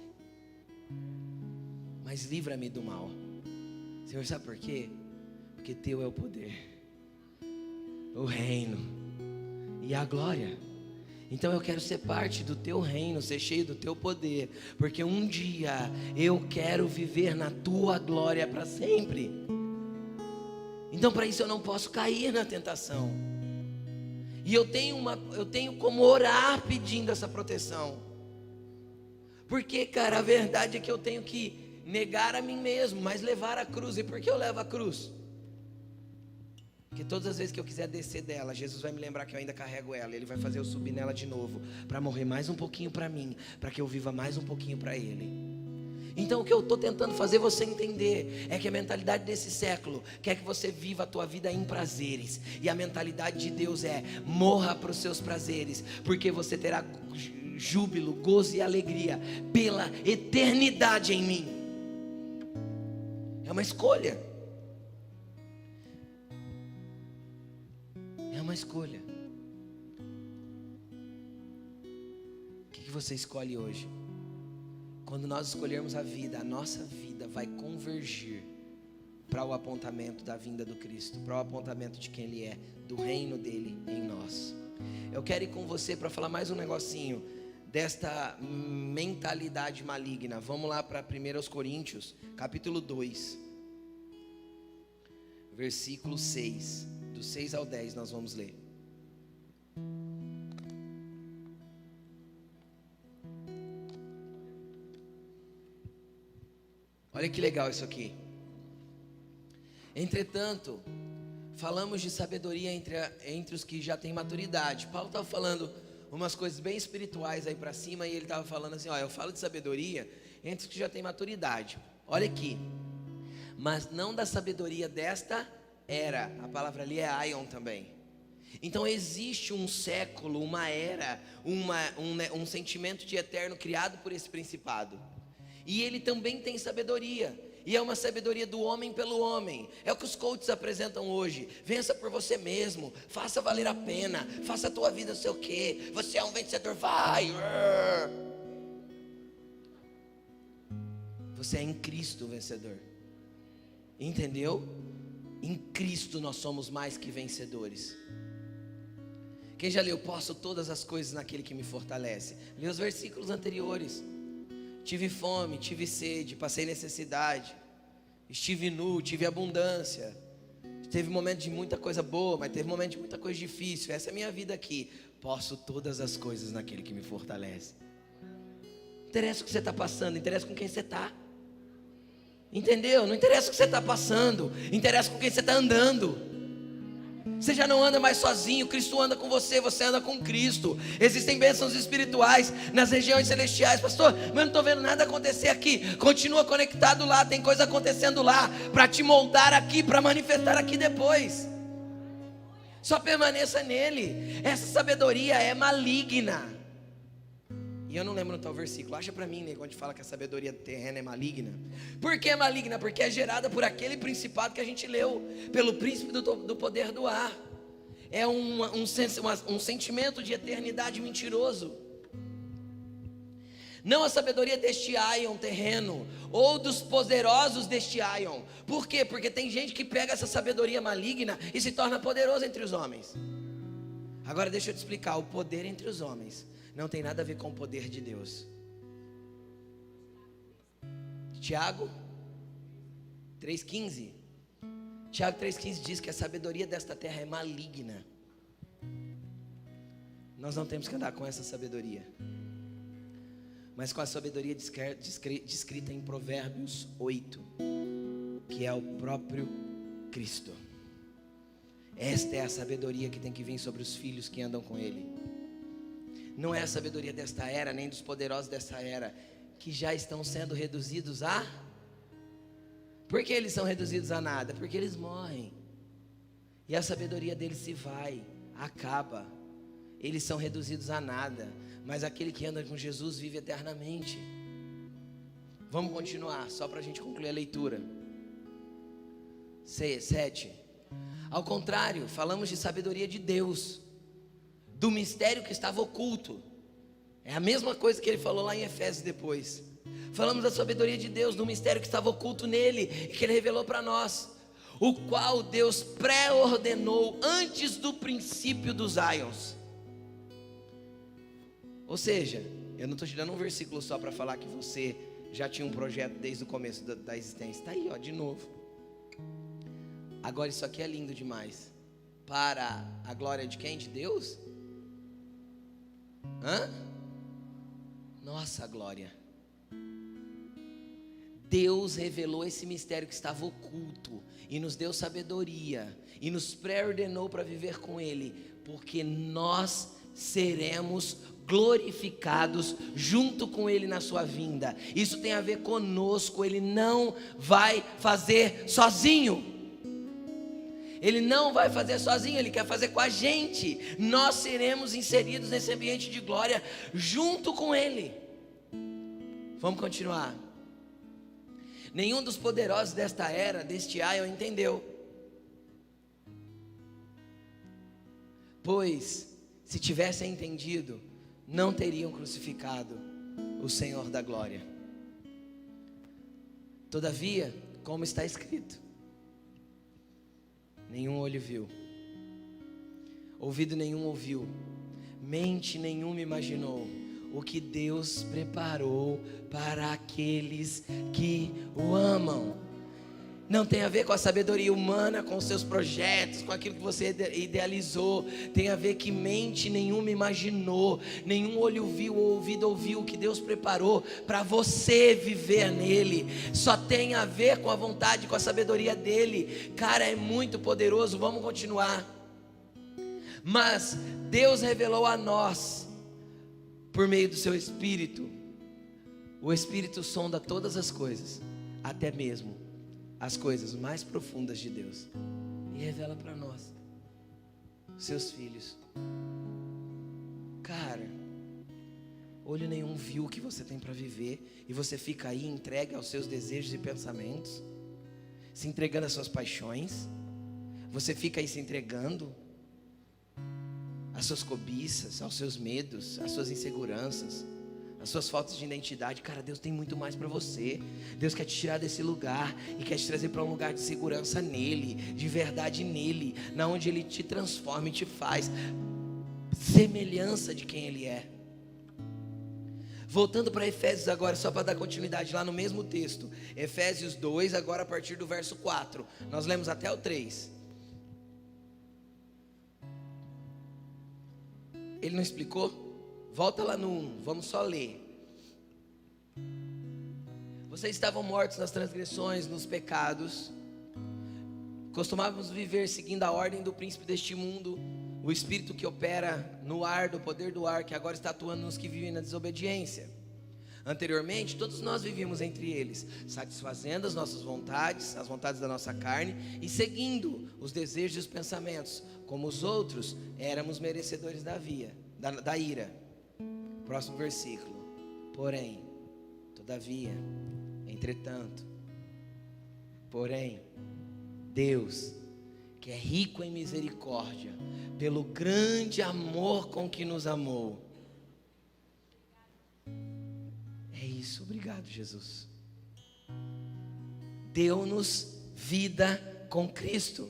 mas livra-me do mal. Senhor, sabe por quê? Porque teu é o poder, o reino e a glória. Então eu quero ser parte do teu reino, ser cheio do teu poder, porque um dia eu quero viver na tua glória para sempre. Então para isso eu não posso cair na tentação. E eu tenho como orar pedindo essa proteção. Porque, cara, a verdade é que eu tenho que negar a mim mesmo, mas levar a cruz. E por que eu levo a cruz? Porque todas as vezes que eu quiser descer dela, Jesus vai me lembrar que eu ainda carrego ela. Ele vai fazer eu subir nela de novo, para morrer mais um pouquinho para mim, para que eu viva mais um pouquinho para Ele. Então o que eu estou tentando fazer você entender é que a mentalidade desse século quer que você viva a tua vida em prazeres, e a mentalidade de Deus é: morra para os seus prazeres, porque você terá júbilo, gozo e alegria pela eternidade em mim. É uma escolha. É uma escolha. O que você escolhe hoje? Quando nós escolhermos a vida, a nossa vida vai convergir para o apontamento da vinda do Cristo, para o apontamento de quem Ele é, do reino dele em nós. Eu quero ir com você para falar mais um negocinho desta mentalidade maligna. Vamos lá para 1 Coríntios, capítulo 2, versículo 6. Do 6 ao 10 nós vamos ler. Olha que legal isso aqui. Entretanto, falamos de sabedoria entre os que já têm maturidade. Paulo estava falando umas coisas bem espirituais aí para cima, e ele estava falando assim: ó, eu falo de sabedoria entre os que já têm maturidade. Olha aqui. Mas não da sabedoria desta era. A palavra ali é aion também. Então existe um século, uma era, um sentimento de eterno criado por esse principado. E ele também tem sabedoria. E é uma sabedoria do homem pelo homem. É o que os coaches apresentam hoje. Vença por você mesmo, faça valer a pena, faça a tua vida não sei o quê. Você é um vencedor, vai. Você é em Cristo o vencedor. Entendeu? Em Cristo nós somos mais que vencedores. Quem já leu: posso todas as coisas naquele que me fortalece? Lê os versículos anteriores. Tive fome, tive sede, passei necessidade, estive nu, tive abundância, Teve momento de muita coisa boa, mas teve momento de muita coisa difícil. Essa é a minha vida aqui. Posso todas as coisas naquele que me fortalece. Não interessa o que você está passando, interessa com quem você está. Entendeu? Não interessa o que você está passando, interessa com quem você está andando. Você já não anda mais sozinho, Cristo anda com você, você anda com Cristo. Existem bênçãos espirituais nas regiões celestiais. Pastor, mas eu não estou vendo nada acontecer aqui. Continua conectado lá, tem coisa acontecendo lá para te moldar aqui, para manifestar aqui depois. Só permaneça nele. Essa sabedoria é maligna. E eu não lembro no tal versículo. Acha para mim, nego, onde fala que a sabedoria terrena é maligna. Por que é maligna? Porque é gerada por aquele principado que a gente leu, pelo príncipe do poder do ar. É um sentimento de eternidade mentiroso. Não a sabedoria deste aion terreno, ou dos poderosos deste aion. Por quê? Porque tem gente que pega essa sabedoria maligna e se torna poderoso entre os homens. Agora deixa eu te explicar, o poder entre os homens não tem nada a ver com o poder de Deus. Tiago 3,15. Tiago 3,15 diz que a sabedoria desta terra é maligna. Nós não temos que andar com essa sabedoria, mas com a sabedoria descrita em Provérbios 8, que é o próprio Cristo. Esta é a sabedoria que tem que vir sobre os filhos que andam com Ele. Não é a sabedoria desta era, nem dos poderosos desta era, que já estão sendo reduzidos a... Por que eles são reduzidos a nada? Porque eles morrem. E a sabedoria deles se vai, acaba. Eles são reduzidos a nada. Mas aquele que anda com Jesus vive eternamente. Vamos continuar, só para a gente concluir a leitura. 7. Ao contrário, falamos de sabedoria de Deus, do mistério que estava oculto. É a mesma coisa que ele falou lá em Efésios depois. Falamos da sabedoria de Deus, do mistério que estava oculto nele e que ele revelou para nós, o qual Deus pré-ordenou antes do princípio dos aions. Ou seja, eu não estou te dando um versículo só para falar que você já tinha um projeto desde o começo da existência. Está aí, ó, de novo. Agora isso aqui é lindo demais. Para a glória de quem? De Deus? Nossa glória. Deus revelou esse mistério que estava oculto e nos deu sabedoria e nos pré-ordenou para viver com Ele, porque nós seremos glorificados junto com Ele na sua vinda. Isso tem a ver conosco. Ele não vai fazer sozinho. Ele não vai fazer sozinho, Ele quer fazer com a gente. Nós seremos inseridos nesse ambiente de glória junto com Ele. Vamos continuar. Nenhum dos poderosos desta era, deste aion, entendeu. Pois, se tivessem entendido, não teriam crucificado o Senhor da glória. Todavia, como está escrito, nenhum olho viu, ouvido nenhum ouviu, mente nenhuma imaginou o que Deus preparou para aqueles que o amam. Não tem a ver com a sabedoria humana, com os seus projetos, com aquilo que você idealizou. Tem a ver que mente nenhuma imaginou, nenhum olho viu ou ouvido ouviu o que Deus preparou para você viver nele. Só tem a ver com a vontade, com a sabedoria dele. Cara, é muito poderoso. Vamos continuar. Mas Deus revelou a nós, por meio do seu Espírito. O Espírito sonda todas as coisas, até mesmo as coisas mais profundas de Deus, e revela para nós, seus filhos. Cara, olho nenhum viu o que você tem para viver, e você fica aí entregue aos seus desejos e pensamentos, se entregando às suas paixões. Você fica aí se entregando às suas cobiças, aos seus medos, às suas inseguranças, as suas faltas de identidade. Cara, Deus tem muito mais para você. Deus quer te tirar desse lugar e quer te trazer para um lugar de segurança nele, de verdade nele, na onde Ele te transforma e te faz semelhança de quem Ele é. Voltando para Efésios agora, só para dar continuidade lá no mesmo texto, Efésios 2, agora a partir do verso 4, nós lemos até o 3. Ele não explicou? Volta lá no 1, vamos só ler. Vocês estavam mortos nas transgressões, nos pecados. Costumávamos viver seguindo a ordem do príncipe deste mundo, o espírito que opera no ar, do poder do ar, que agora está atuando nos que vivem na desobediência. Anteriormente, todos nós vivíamos entre eles, satisfazendo as nossas vontades, as vontades da nossa carne, e seguindo os desejos e os pensamentos. Como os outros, éramos merecedores da ira. Próximo versículo. Porém, todavia, entretanto, porém, Deus, que é rico em misericórdia, pelo grande amor com que nos amou. É isso, obrigado, Jesus. Deu-nos vida com Cristo,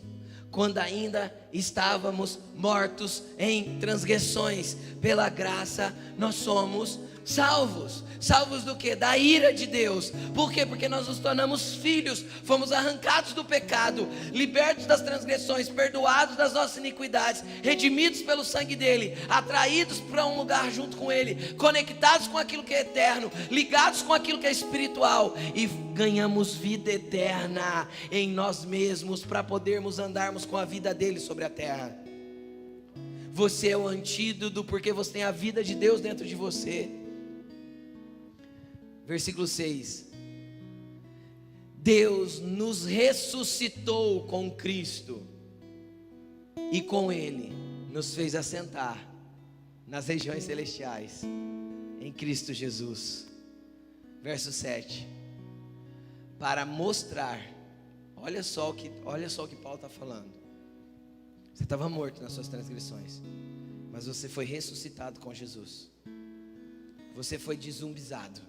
quando ainda estávamos mortos em transgressões. Pela graça nós somos salvos. Salvos do quê? Da ira de Deus. Por quê? Porque nós nos tornamos filhos, fomos arrancados do pecado, libertos das transgressões, perdoados das nossas iniquidades, redimidos pelo sangue dele, atraídos para um lugar junto com ele, conectados com aquilo que é eterno, ligados com aquilo que é espiritual, e ganhamos vida eterna em nós mesmos, para podermos andarmos com a vida dele sobre a terra. Você é o antídoto, porque você tem a vida de Deus dentro de você. Versículo 6. Deus nos ressuscitou com Cristo, e com Ele nos fez assentar nas regiões celestiais, em Cristo Jesus. Verso 7. Para mostrar, olha só o que Paulo está falando. Você estava morto nas suas transgressões, mas você foi ressuscitado com Jesus. Você foi dezumbizado.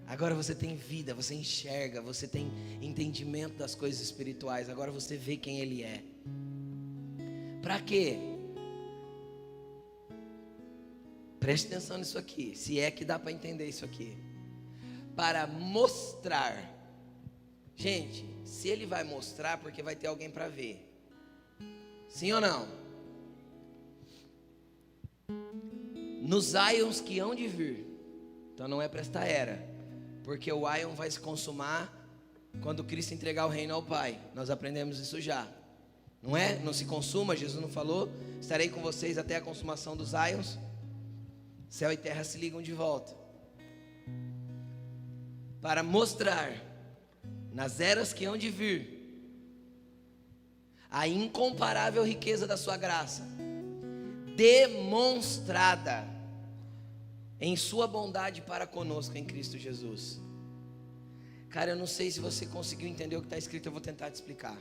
Agora você tem vida, você enxerga, você tem entendimento das coisas espirituais. Agora você vê quem Ele é. Para quê? Preste atenção nisso aqui, se é que dá para entender isso aqui. Para mostrar. Gente, se Ele vai mostrar, porque vai ter alguém para ver. Sim ou não? Nos aions que hão de vir. Então não é para esta era, porque o aion vai se consumar quando Cristo entregar o reino ao Pai. Nós aprendemos isso já. Não é? Não se consuma, Jesus não falou? Estarei com vocês até a consumação dos aions. Céu e terra se ligam de volta. Para mostrar nas eras que hão de vir a incomparável riqueza da sua graça, demonstrada em sua bondade para conosco em Cristo Jesus. Cara, eu não sei se você conseguiu entender o que está escrito, eu vou tentar te explicar.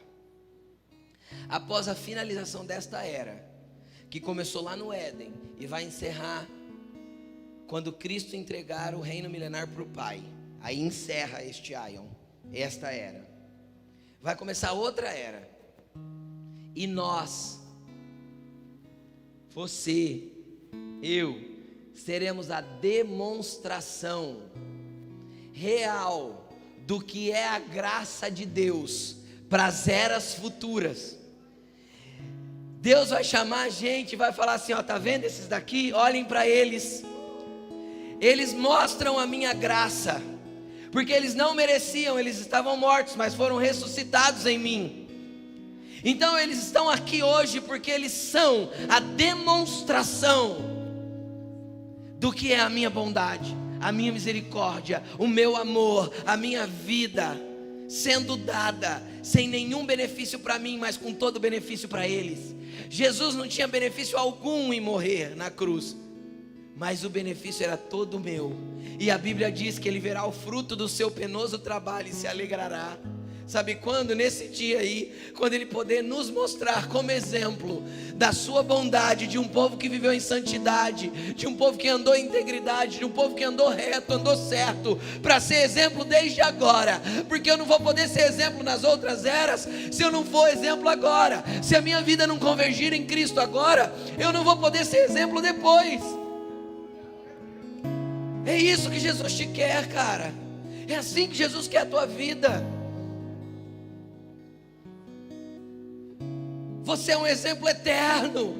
Após a finalização desta era, que começou lá no Éden e vai encerrar quando Cristo entregar o reino milenar para o Pai, aí encerra este aion, esta era. Vai começar outra era, e nós, você, eu, seremos a demonstração real do que é a graça de Deus para as eras futuras. Deus vai chamar a gente, vai falar assim, ó, tá vendo esses daqui? Olhem para eles. Eles mostram a minha graça, porque eles não mereciam, eles estavam mortos, mas foram ressuscitados em mim. Então eles estão aqui hoje porque eles são a demonstração do que é a minha bondade, a minha misericórdia, o meu amor, a minha vida sendo dada sem nenhum benefício para mim, mas com todo benefício para eles. Jesus não tinha benefício algum em morrer na cruz, mas o benefício era todo meu. E a Bíblia diz que Ele verá o fruto do seu penoso trabalho e se alegrará. Sabe quando? Nesse dia aí, quando Ele poder nos mostrar como exemplo da sua bondade, de um povo que viveu em santidade, de um povo que andou em integridade, de um povo que andou reto, andou certo, para ser exemplo desde agora, porque eu não vou poder ser exemplo nas outras eras, se eu não for exemplo agora. Se a minha vida não convergir em Cristo agora, eu não vou poder ser exemplo depois. É isso que Jesus te quer, cara. É assim que Jesus quer a tua vida. Você é um exemplo eterno.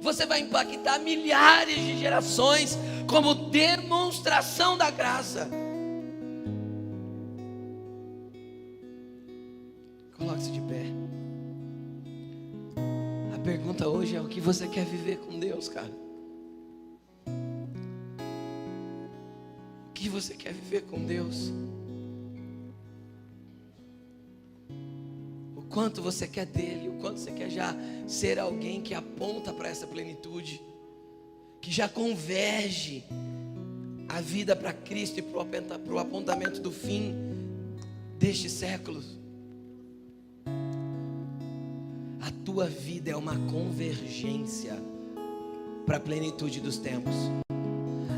Você vai impactar milhares de gerações como demonstração da graça. Coloque-se de pé. A pergunta hoje é: o que você quer viver com Deus, cara? O que você quer viver com Deus? O quanto você quer dele? O quanto você quer já ser alguém que aponta para essa plenitude, que já converge a vida para Cristo e para o apontamento do fim deste século? A tua vida é uma convergência para a plenitude dos tempos.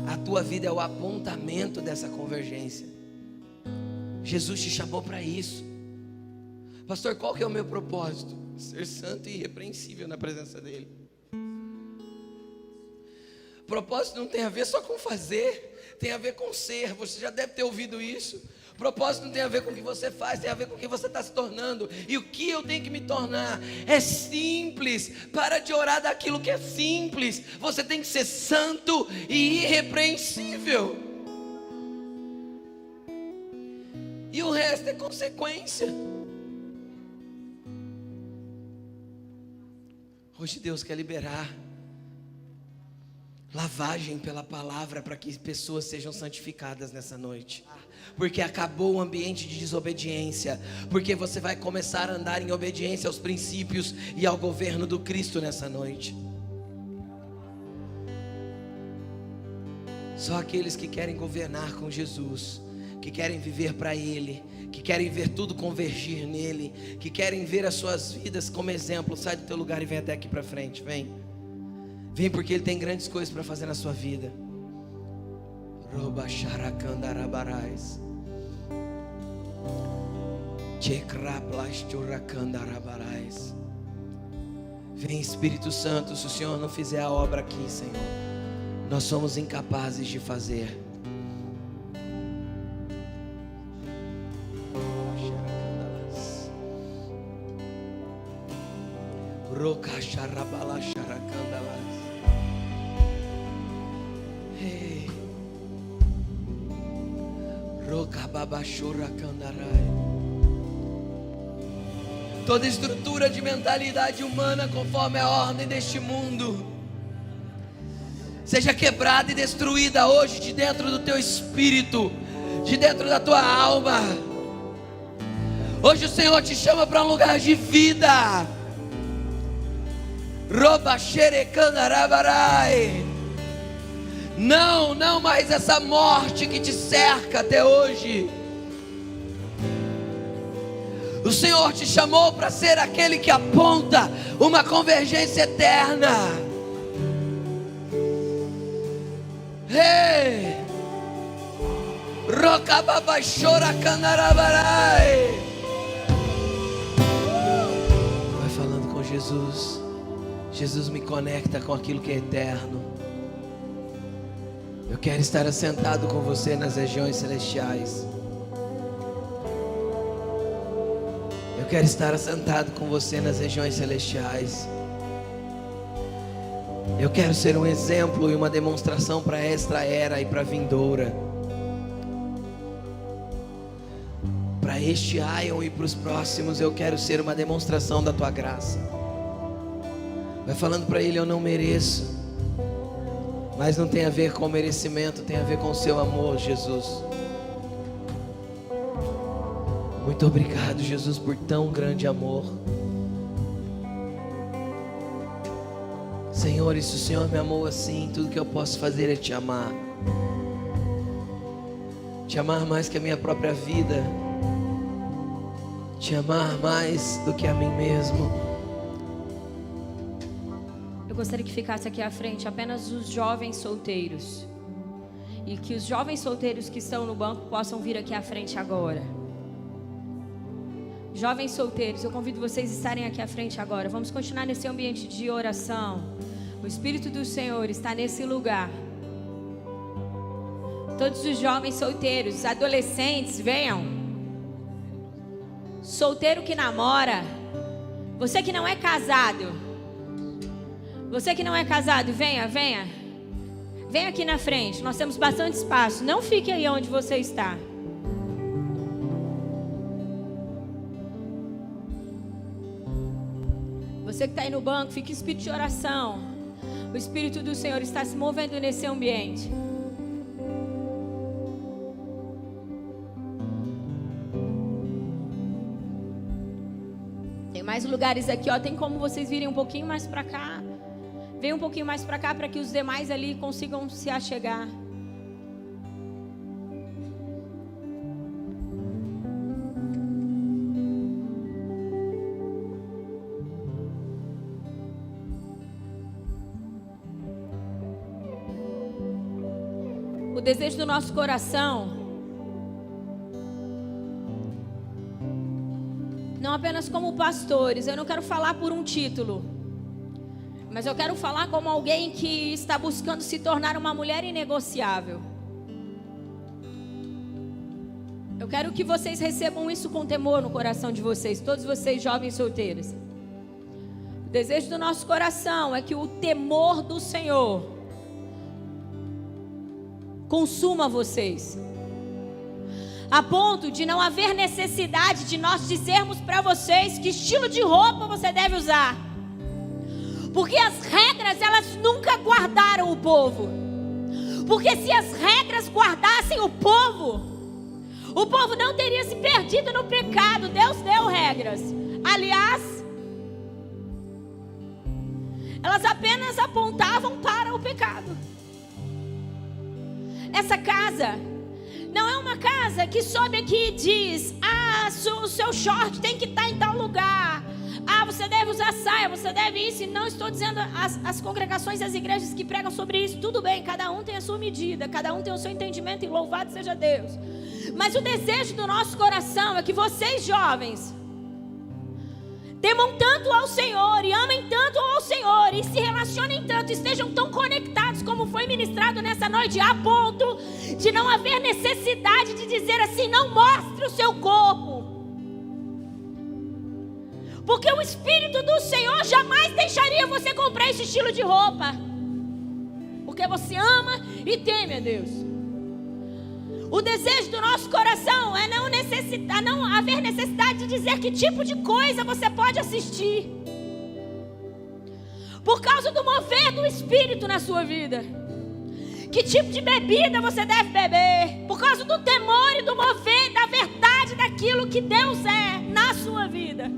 A tua vida é o apontamento dessa convergência. Jesus te chamou para isso. Pastor, qual que é o meu propósito? Ser santo e irrepreensível na presença dele. Propósito não tem a ver só com fazer, tem a ver com ser. Você já deve ter ouvido isso. Propósito não tem a ver com o que você faz, tem a ver com o que você está se tornando. E o que eu tenho que me tornar? É simples. Para de orar daquilo que é simples. Você tem que ser santo e irrepreensível. E o resto é consequência. Hoje Deus quer liberar lavagem pela palavra para que pessoas sejam santificadas nessa noite. Porque acabou o ambiente de desobediência. Porque você vai começar a andar em obediência aos princípios e ao governo do Cristo nessa noite. Só aqueles que querem governar com Jesus, que querem viver para Ele, que querem ver tudo convergir nele, que querem ver as suas vidas como exemplo. Sai do teu lugar e vem até aqui para frente. Vem porque Ele tem grandes coisas para fazer na sua vida. Vem, Espírito Santo. Se o Senhor não fizer a obra aqui, Senhor, nós somos incapazes de fazer. Hey. Toda estrutura de mentalidade humana conforme a ordem deste mundo seja quebrada e destruída hoje de dentro do teu espírito, de dentro da tua alma. Hoje o Senhor te chama para um lugar de vida. Não mais essa morte que te cerca até hoje. O Senhor te chamou para ser aquele que aponta uma convergência eterna. Hey! Vai falando com Jesus. Jesus, me conecta com aquilo que é eterno. Eu quero estar assentado com você nas regiões celestiais. Eu quero estar assentado com você nas regiões celestiais. Eu quero ser um exemplo e uma demonstração para esta era e para a vindoura. Para este Ion e para os próximos, eu quero ser uma demonstração da tua graça. Vai falando para Ele: eu não mereço. Mas não tem a ver com merecimento, tem a ver com o seu amor, Jesus. Muito obrigado, Jesus, por tão grande amor. Senhor, e se o Senhor me amou assim, tudo que eu posso fazer é te amar. Te amar mais que a minha própria vida. Te amar mais do que a mim mesmo. Eu gostaria que ficasse aqui à frente apenas os jovens solteiros. E que os jovens solteiros que estão no banco possam vir aqui à frente agora. Jovens solteiros, eu convido vocês a estarem aqui à frente agora. Vamos continuar nesse ambiente de oração. O Espírito do Senhor está nesse lugar. Todos os jovens solteiros, adolescentes, venham. Solteiro que namora, você que não é casado, Você que não é casado, venha. Venha aqui na frente. Nós temos bastante espaço. Não fique aí onde você está. Você que está aí no banco, fique em espírito de oração. O Espírito do Senhor está se movendo nesse ambiente. Tem mais lugares aqui, ó. Tem como vocês virem um pouquinho mais para cá. Vem um pouquinho mais para cá para que os demais ali consigam se achegar. O desejo do nosso coração não apenas como pastores, eu não quero falar por um título, mas eu quero falar como alguém que está buscando se tornar uma mulher inegociável. Eu quero que vocês recebam isso com temor no coração de vocês, todos vocês jovens solteiros. O desejo do nosso coração é que o temor do Senhor consuma vocês, a ponto de não haver necessidade de nós dizermos para vocês que estilo de roupa você deve usar, porque as regras elas nunca guardaram o povo, porque se as regras guardassem o povo não teria se perdido no pecado. Deus deu regras, aliás, elas apenas apontavam para o pecado. Essa casa não é uma casa que sobe aqui e diz: o seu short tem que estar em tal lugar, você deve usar saia, você deve isso. E não estou dizendo as congregações e as igrejas que pregam sobre isso, tudo bem, cada um tem a sua medida, cada um tem o seu entendimento, e louvado seja Deus. Mas o desejo do nosso coração é que vocês jovens temam tanto ao Senhor e amem tanto ao Senhor e se relacionem tanto, estejam tão conectados como foi ministrado nessa noite, a ponto de não haver necessidade de dizer assim: não mostre o seu corpo, porque o Espírito do Senhor jamais deixaria você comprar esse estilo de roupa, porque você ama e teme a Deus. O desejo do nosso coração é não haver necessidade de dizer que tipo de coisa você pode assistir, por causa do mover do Espírito na sua vida. Que tipo de bebida você deve beber, por causa do temor e do mover da verdade daquilo que Deus é na sua vida.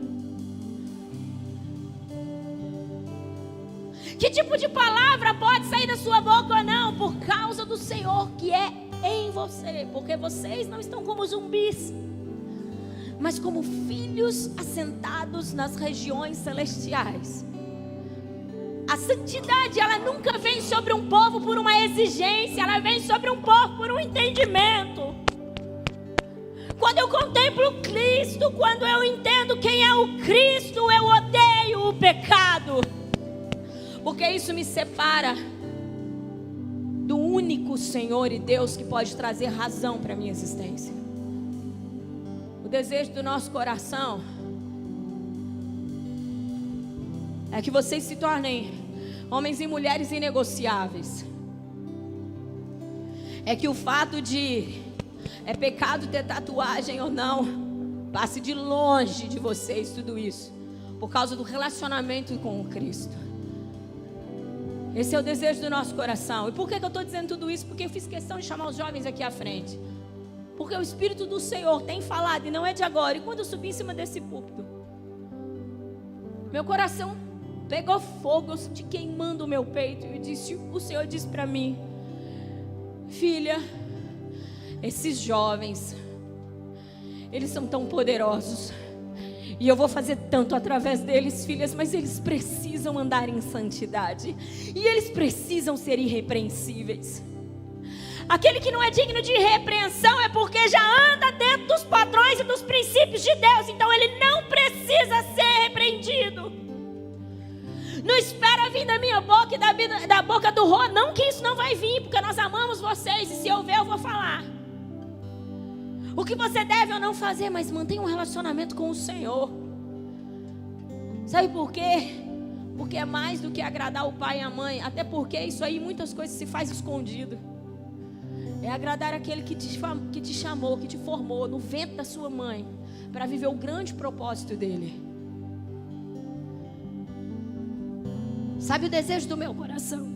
Que tipo de palavra pode sair da sua boca ou não, por causa do Senhor que é em você, porque vocês não estão como zumbis, mas como filhos assentados nas regiões celestiais. A santidade, ela nunca vem sobre um povo por uma exigência, ela vem sobre um povo por um entendimento. Quando eu contemplo Cristo, quando eu entendo quem é o Cristo, eu odeio o pecado, porque isso me separa do único Senhor e Deus que pode trazer razão para a minha existência. O desejo do nosso coração é que vocês se tornem homens e mulheres inegociáveis. É que o fato de é pecado ter tatuagem ou não, passe de longe de vocês tudo isso, por causa do relacionamento com o Cristo. Esse é o desejo do nosso coração. E por que eu estou dizendo tudo isso? Porque eu fiz questão de chamar os jovens aqui à frente, porque o Espírito do Senhor tem falado, e não é de agora. E quando eu subi em cima desse púlpito, meu coração pegou fogo, eu senti queimando o meu peito. E o Senhor disse para mim: filha, esses jovens, eles são tão poderosos, e eu vou fazer tanto através deles, filhas, mas eles precisam andar em santidade, e eles precisam ser irrepreensíveis. Aquele que não é digno de repreensão é porque já anda dentro dos padrões e dos princípios de Deus, então ele não precisa ser repreendido. Não espera vir da minha boca e da boca do Rô, não, que isso não vai vir, porque nós amamos vocês, e se eu ver eu vou falar o que você deve ou não fazer, mas mantenha um relacionamento com o Senhor. Sabe por quê? Porque é mais do que agradar o pai e a mãe. Até porque isso aí, muitas coisas se faz escondido. É agradar aquele que te chamou, que te formou no ventre da sua mãe, para viver o grande propósito dele. Sabe o desejo do meu coração?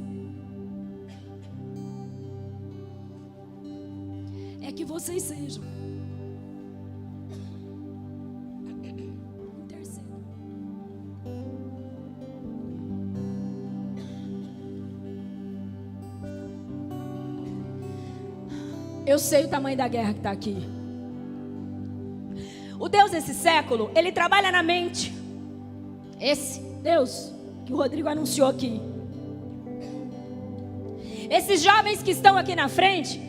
É que vocês sejam Eu sei o tamanho da guerra que está aqui. O Deus desse século, ele trabalha na mente. Esse Deus que o Rodrigo anunciou aqui. Esses jovens que estão aqui na frente,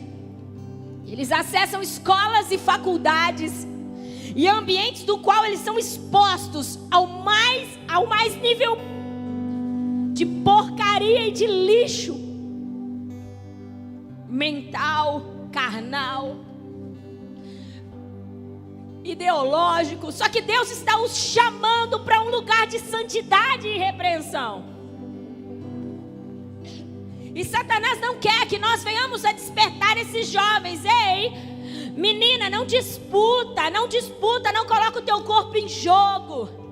eles acessam escolas e faculdades e ambientes do qual eles são expostos ao mais nível de porcaria e de lixo mental, carnal, ideológico. Só que Deus está os chamando para um lugar de santidade e repreensão. E Satanás não quer que nós venhamos a despertar esses jovens. Ei, menina, não disputa, não coloca o teu corpo em jogo.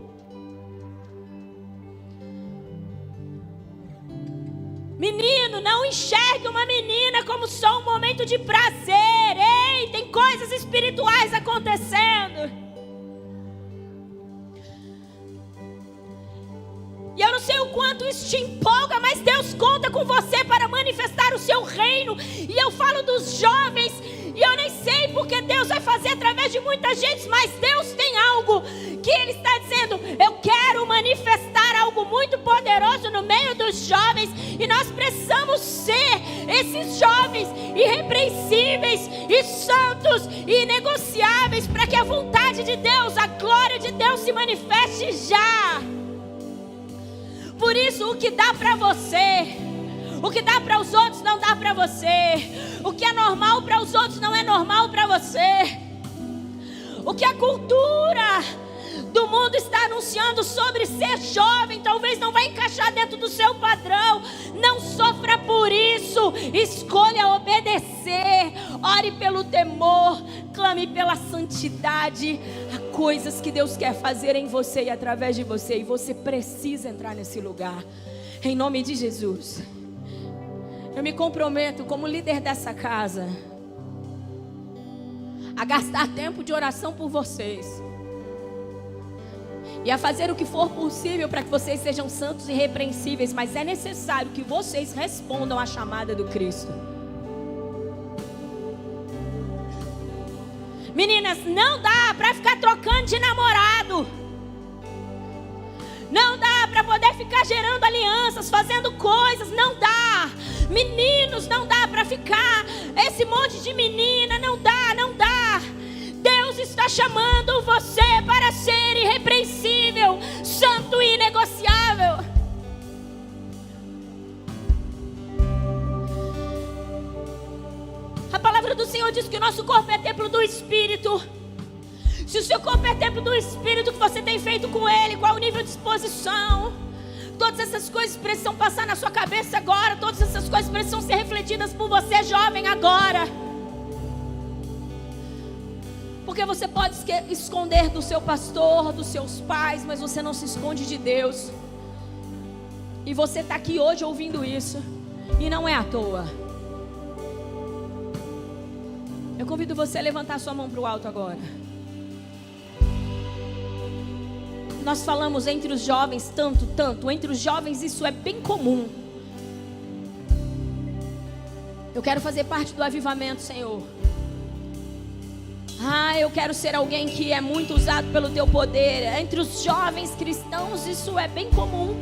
Menino, não enxergue uma menina como só um momento de prazer. Ei, tem coisas espirituais acontecendo. E eu não sei o quanto isso te empolga, mas Deus conta com você para manifestar o seu reino. E eu falo dos jovens, e eu nem sei porque Deus vai fazer através de muita gente, mas Deus tem algo que Ele está dizendo: eu quero manifestar algo muito poderoso no meio dos jovens. E nós precisamos ser esses jovens irrepreensíveis e santos e inegociáveis, para que a vontade de Deus, a glória de Deus se manifeste já. Por isso, o que dá para você, o que dá para os outros não dá para você. O que é normal para os outros não é normal para você. O que a cultura do mundo está anunciando sobre ser jovem talvez não vai encaixar dentro do seu padrão. Não sofra por isso. Escolha obedecer. Ore pelo temor. Clame pela santidade. Há coisas que Deus quer fazer em você e através de você, e você precisa entrar nesse lugar. Em nome de Jesus, eu me comprometo como líder dessa casa a gastar tempo de oração por vocês e a fazer o que for possível para que vocês sejam santos e irrepreensíveis. Mas é necessário que vocês respondam à chamada do Cristo. Meninas, não dá para ficar trocando de namorado. Não dá para poder ficar gerando alianças, fazendo coisas. Não dá. Meninos, não dá para ficar esse monte de menina. Não dá, não dá. Deus está chamando você para ser irrepreensível, santo e inegociável. A palavra do Senhor diz que o nosso corpo é templo do Espírito. Se o seu corpo é templo do Espírito, o que você tem feito com ele? Qual o nível de exposição? Todas essas coisas precisam passar na sua cabeça agora. Todas essas coisas precisam ser refletidas por você, jovem, agora. Porque você pode esconder do seu pastor, dos seus pais, mas você não se esconde de Deus. E você está aqui hoje ouvindo isso, e não é à toa. Eu convido você a levantar sua mão para o alto agora. Nós falamos entre os jovens tanto. Entre os jovens isso é bem comum. Eu quero fazer parte do avivamento, Senhor. Eu quero ser alguém que é muito usado pelo teu poder. Entre os jovens cristãos isso é bem comum.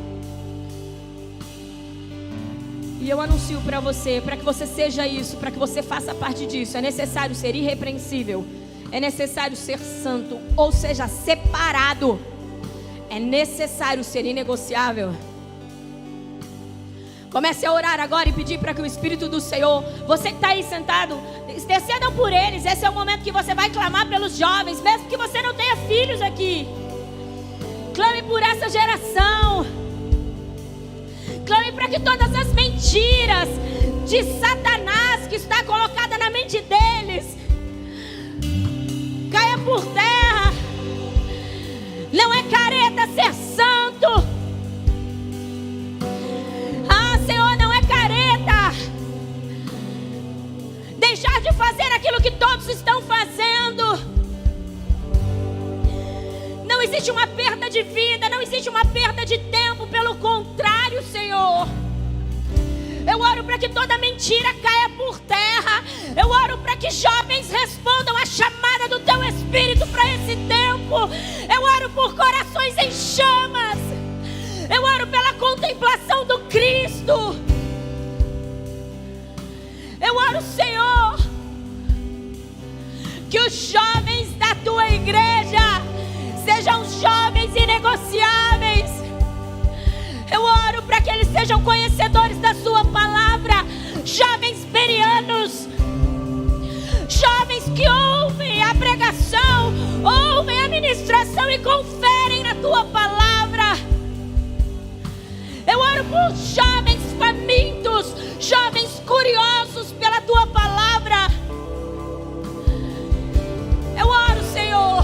E eu anuncio para você, para que você seja isso, para que você faça parte disso, é necessário ser irrepreensível, é necessário ser santo, ou seja, separado. É necessário ser inegociável. Comece a orar agora e pedir para que o Espírito do Senhor, você que está aí sentado, intercedam por eles. Esse é o momento que você vai clamar pelos jovens, mesmo que você não tenha filhos aqui. Clame por essa geração. Pai, para que todas as mentiras de Satanás que está colocada na mente deles caia por terra. Não é careta ser santo. Ah, Senhor, não é careta deixar de fazer aquilo que todos estão fazendo. Não existe uma perda de vida, não existe uma perda de tempo. Pelo contrário, Senhor, eu oro para que toda mentira caia por terra. Eu oro para que jovens respondam à chamada do Teu Espírito para esse tempo. Eu oro por corações em chamas. Eu oro pela contemplação do Cristo. Eu oro, Senhor, que os jovens da Tua igreja sejam jovens inegociáveis. Eu oro para que eles sejam conhecedores da Sua palavra, jovens berianos, jovens que ouvem a pregação, ouvem a ministração e conferem na Tua palavra. Eu oro por jovens famintos, jovens curiosos pela Tua palavra. Eu oro, Senhor,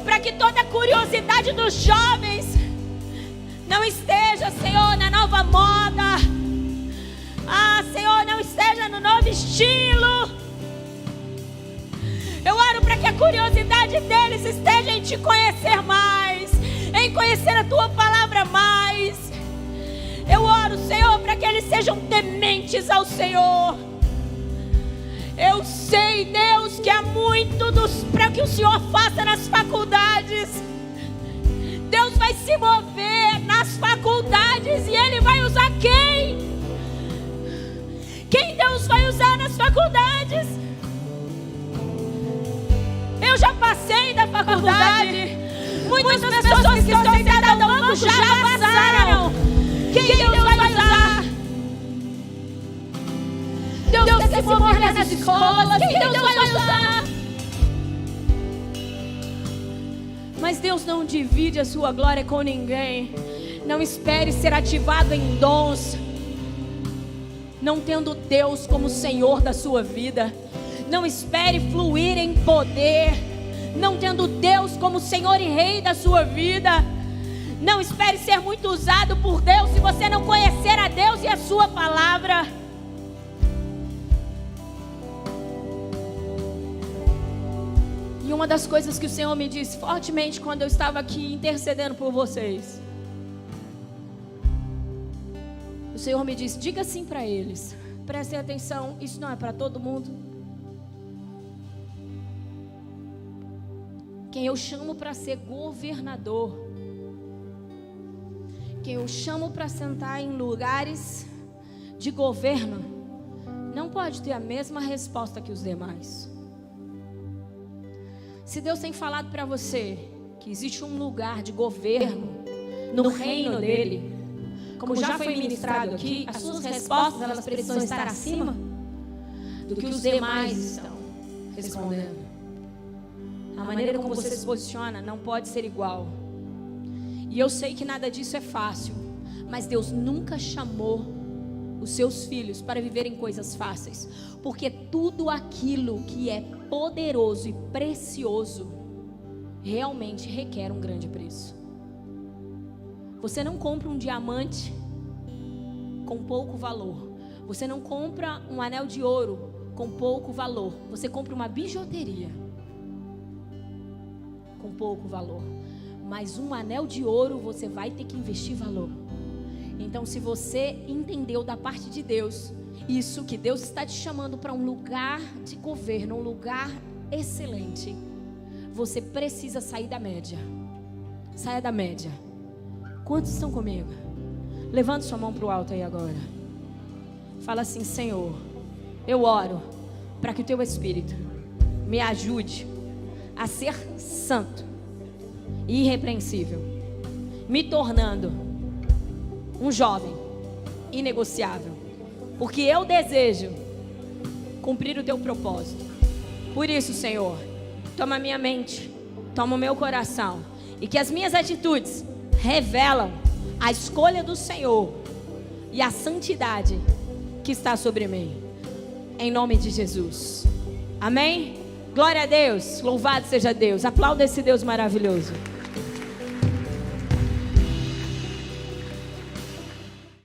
para que toda a curiosidade dos jovens não esteja, Senhor, na nova moda. Ah, Senhor, não esteja no novo estilo. Eu oro para que a curiosidade deles esteja em Te conhecer mais, em conhecer a Tua palavra mais. Eu oro, Senhor, para que eles sejam tementes ao Senhor. Eu sei, Deus, que há muito para que o Senhor faça nas faculdades. Deus vai se mover nas faculdades e Ele vai usar quem? Quem Deus vai usar nas faculdades? Eu já passei da faculdade. Muitas pessoas que estão sentadas no banco já passaram. Quem Deus vai usar? Deus quer se mover nas escolas. Quem Deus vai usar? Mas Deus não divide a sua glória com ninguém. Não espere ser ativado em dons não tendo Deus como Senhor da sua vida. Não espere fluir em poder não tendo Deus como Senhor e Rei da sua vida. Não espere ser muito usado por Deus se você não conhecer a Deus e a sua palavra. E uma das coisas que o Senhor me disse fortemente quando eu estava aqui intercedendo por vocês, o Senhor me disse: diga assim para eles, prestem atenção, isso não é para todo mundo. Quem eu chamo para ser governador, quem eu chamo para sentar em lugares de governo, não pode ter a mesma resposta que os demais. Se Deus tem falado para você que existe um lugar de governo no reino dele, como já foi ministrado aqui, as suas respostas elas precisam estar acima do que os demais estão respondendo. A maneira como você se posiciona não pode ser igual. E eu sei que nada disso é fácil, mas Deus nunca chamou os seus filhos para viverem coisas fáceis, porque tudo aquilo que é poderoso e precioso realmente requer um grande preço. Você não compra um diamante com pouco valor. Você não compra um anel de ouro com pouco valor. Você compra uma bijuteria com pouco valor. Mas um anel de ouro você vai ter que investir valor. Então, se você entendeu da parte de Deus isso, que Deus está te chamando para um lugar de governo, um lugar excelente, você precisa sair da média. Saia da média. Quantos estão comigo? Levante sua mão para o alto aí agora. Fala assim: Senhor, eu oro para que o Teu Espírito me ajude a ser santo e irrepreensível, me tornando um jovem inegociável, porque eu desejo cumprir o Teu propósito. Por isso, Senhor, toma a minha mente, toma o meu coração, e que as minhas atitudes revelam a escolha do Senhor e a santidade que está sobre mim. Em nome de Jesus. Amém? Glória a Deus. Louvado seja Deus. Aplauda esse Deus maravilhoso.